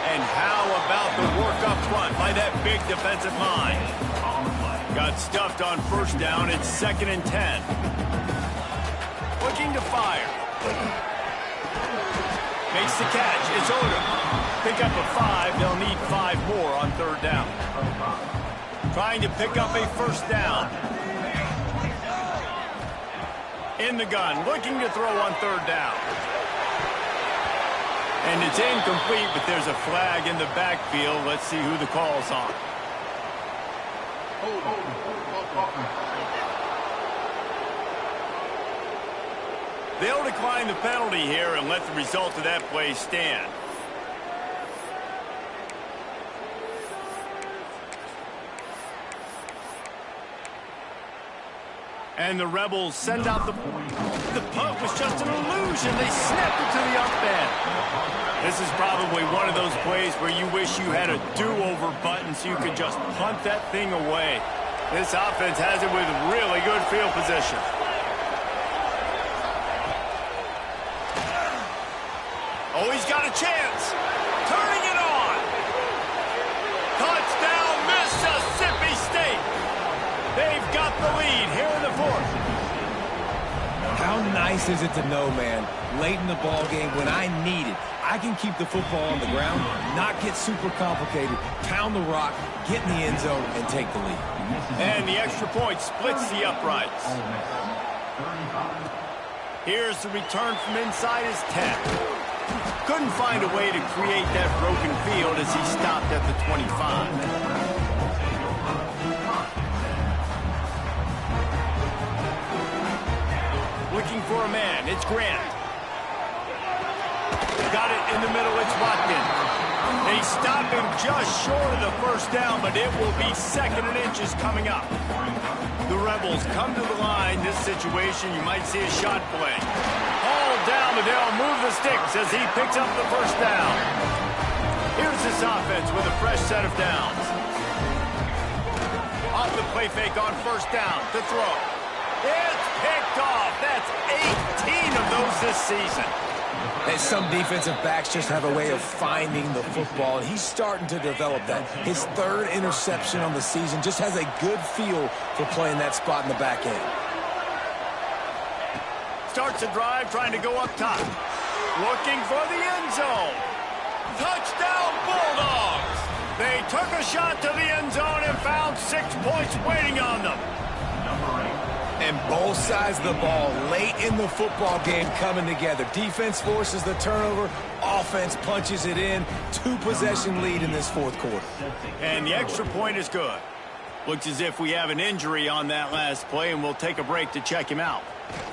And how about the work up front by that big defensive line? Got stuffed on 1st down. It's 2nd and 10. Looking to fire. Makes the catch. It's Odom. Pick up a 5. They'll need 5 more on 3rd down. Trying to pick up a 1st down. In the gun. Looking to throw on 3rd down. And it's incomplete, but there's a flag in the backfield. Let's see who the call's on. They'll decline the penalty here and let the result of that play stand. And the Rebels send out the punt was just an illusion. They snapped it to the up end. This is probably one of those plays where you wish you had a do-over button so you could just punt that thing away. This offense has it with really good field position. Oh, he's got a chance. Turning it on. Touchdown, Mississippi State. They've got the lead here in the fourth. How nice is it to know, man, late in the ball game when I need it, I can keep the football on the ground, not get super complicated, pound the rock, get in the end zone, and take the lead. And the extra point splits the uprights. Here's the return from inside his 10. Couldn't find a way to create that broken field as he stopped at the 25. Looking for a man, it's Grant. Got it in the middle, it's Watkins. They stop him just short of the first down, but it will be 2nd and inches coming up. The Rebels come to the line. This situation, you might see a shot play. All down, but they'll move the sticks as he picks up the first down. Here's this offense with a fresh set of downs. Off the play fake on first down to throw. It's picked off. That's 18 of those this season. And some defensive backs just have a way of finding the football, and he's starting to develop that. His 3rd interception on the season, just has a good feel for playing that spot in the back end. Starts a drive trying to go up top. Looking for the end zone. Touchdown Bulldogs! They took a shot to the end zone and found 6 points waiting on them. And both sides of the ball late in the football game coming together. Defense forces the turnover. Offense punches it in. 2-possession lead in this fourth quarter. And the extra point is good. Looks as if we have an injury on that last play, and we'll take a break to check him out.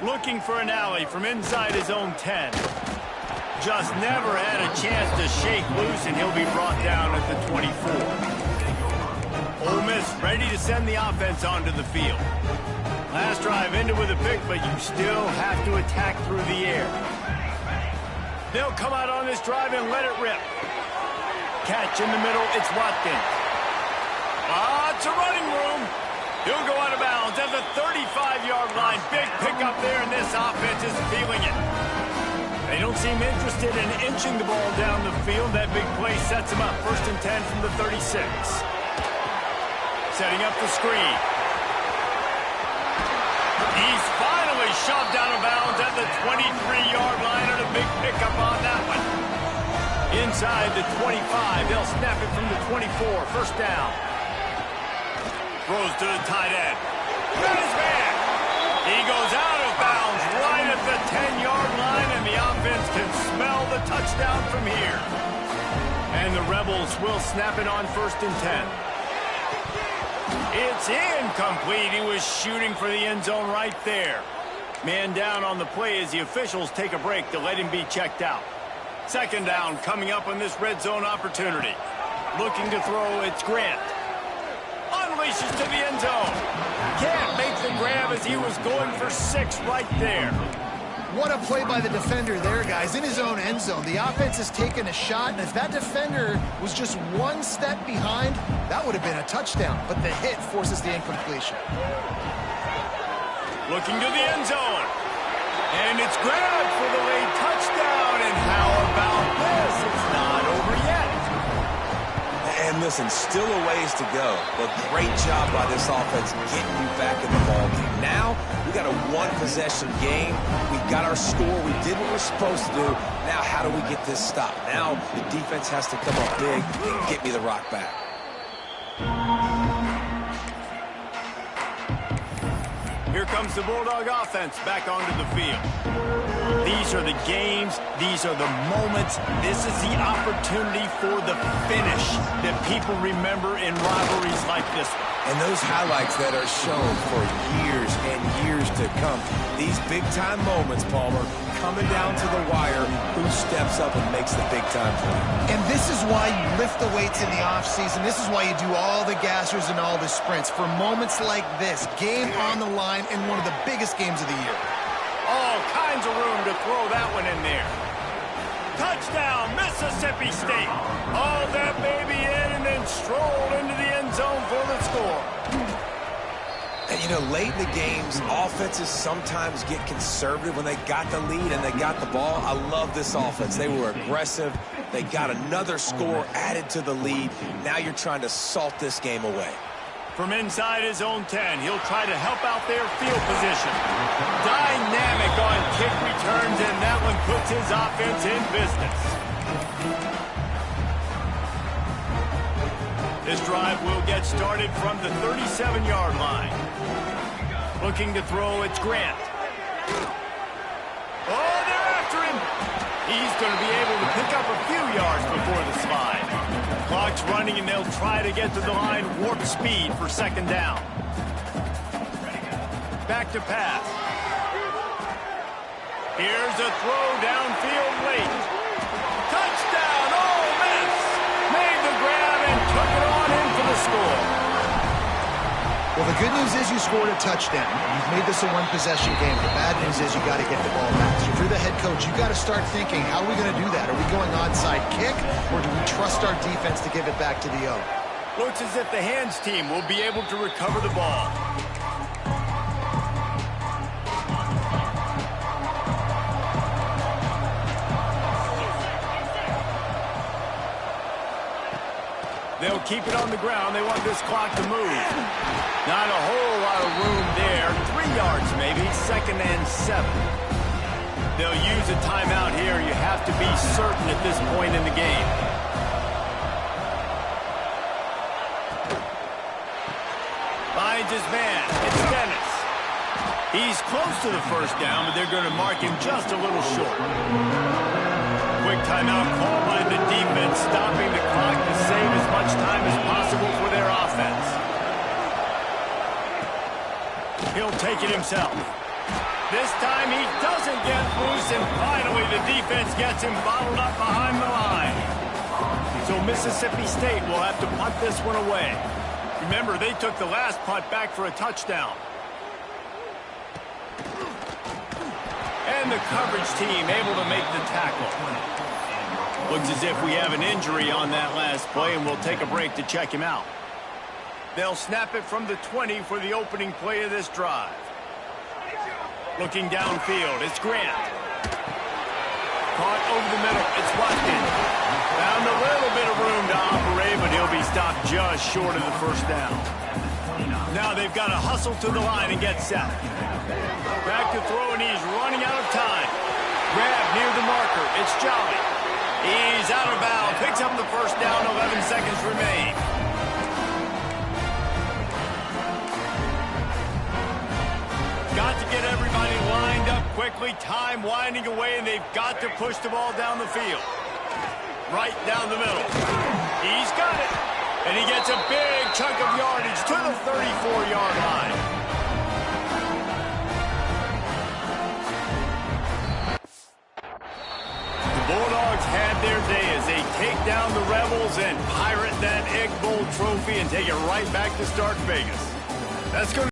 Looking for an alley from inside his own 10. Just never had a chance to shake loose, and he'll be brought down at the 24. Ole Miss ready to send the offense onto the field. Last drive ended with a pick, but you still have to attack through the air. They'll come out on this drive and let it rip. Catch in the middle, it's Watkins. It's a running room. He'll go out of bounds at the 35-yard line. Big pickup there, and this offense is feeling it. They don't seem interested in inching the ball down the field. That big play sets them up. 1st and 10 from the 36. Setting up the screen. He's finally shoved out of bounds at the 23-yard line, and a big pickup on that one. Inside the 25, they'll snap it from the 24. 1st down. Throws to the tight end. Got his man. He goes out of bounds right at the 10-yard line, and the offense can smell the touchdown from here. And the Rebels will snap it on 1st and 10. It's incomplete. He was shooting for the end zone right there. Man down on the play as the officials take a break to let him be checked out. 2nd down coming up on this red zone opportunity. Looking to throw, it's Grant. Unleashes to the end zone. Can't make the grab as he was going for 6 right there. What a play by the defender there, guys. In his own end zone, the offense has taken a shot, and if that defender was just 1 step behind, that would have been a touchdown. But the hit forces the incompletion. Looking to the end zone. And it's grabbed for the late touchdown. And how about this? It's not over yet. And listen, still a ways to go, but great job by this offense getting you back in the ball game. Now, we got a 1-possession game. We got our score. We did what we're supposed to do. Now, how do we get this stopped? Now, the defense has to come up big and get me the rock back. Here comes the Bulldog offense back onto the field. These are the games. These are the moments. This is the opportunity for the finish that people remember in rivalries like this one. And those highlights that are shown for years and years to come. These big-time moments, Palmer, coming down to the wire, who steps up and makes the big-time play. And this is why you lift the weights in the offseason. This is why you do all the gassers and all the sprints. For moments like this, game on the line in one of the biggest games of the year. All kinds of room to throw that one in there. Touchdown, Mississippi State. Hauled that baby in and then strolled into the end zone for the score. And, you know, late in the games, offenses sometimes get conservative when they got the lead and they got the ball. I love this offense. They were aggressive. They got another score added to the lead. Now you're trying to salt this game away. From inside his own 10, he'll try to help out their field position. Dynamic on kick returns, and that one puts his offense in business. This drive will get started from the 37-yard line. Looking to throw, it's Grant. Oh, they're after him. He's going to be able to pick up a few yards before the slide. Clock's running, and they'll try to get to the line warp speed for second down. Back to pass. Here's a throw downfield late. Touchdown, Ole Miss! Made the grab and took it on in for the score. Well, the good news is you scored a touchdown. You've made this a one-possession game. The bad news is you got to get the ball back. So if you're the head coach, you got to start thinking, how are we going to do that? Are we going onside kick, or do we trust our defense to give it back to the O? Looks as if the hands team will be able to recover the ball. They'll keep it on the ground. They want this clock to move. Not a whole lot of room there. 3 yards maybe. 2nd and 7. They'll use a timeout here. You have to be certain at this point in the game. Finds his man. It's Dennis. He's close to the first down, but they're going to mark him just a little short. Quick timeout call by the defense, stopping the clock to save as much time as possible for their offense. He'll take it himself. This time he doesn't get loose, and finally the defense gets him bottled up behind the line. So Mississippi State will have to punt this one away. Remember, they took the last punt back for a touchdown. And the coverage team able to make the tackle. Looks as if we have an injury on that last play, and we'll take a break to check him out. They'll snap it from the 20 for the opening play of this drive. Looking downfield, it's Grant. Caught over the middle, it's Watkins. Found a little bit of room to operate, but he'll be stopped just short of the first down. Now they've got to hustle to the line and get set. Back to throw, and he's running out of time. Grab near the marker, it's Jolly. He's out of bounds, picks up the first down, 11 seconds remain. Got to get everybody lined up quickly, time winding away, and they've got to push the ball down the field. Right down the middle. He's got it. And he gets a big chunk of yardage to the 34-yard line. The Bulldogs had their day as they take down the Rebels and pirate that Egg Bowl trophy and take it right back to Stark Vegas. That's going to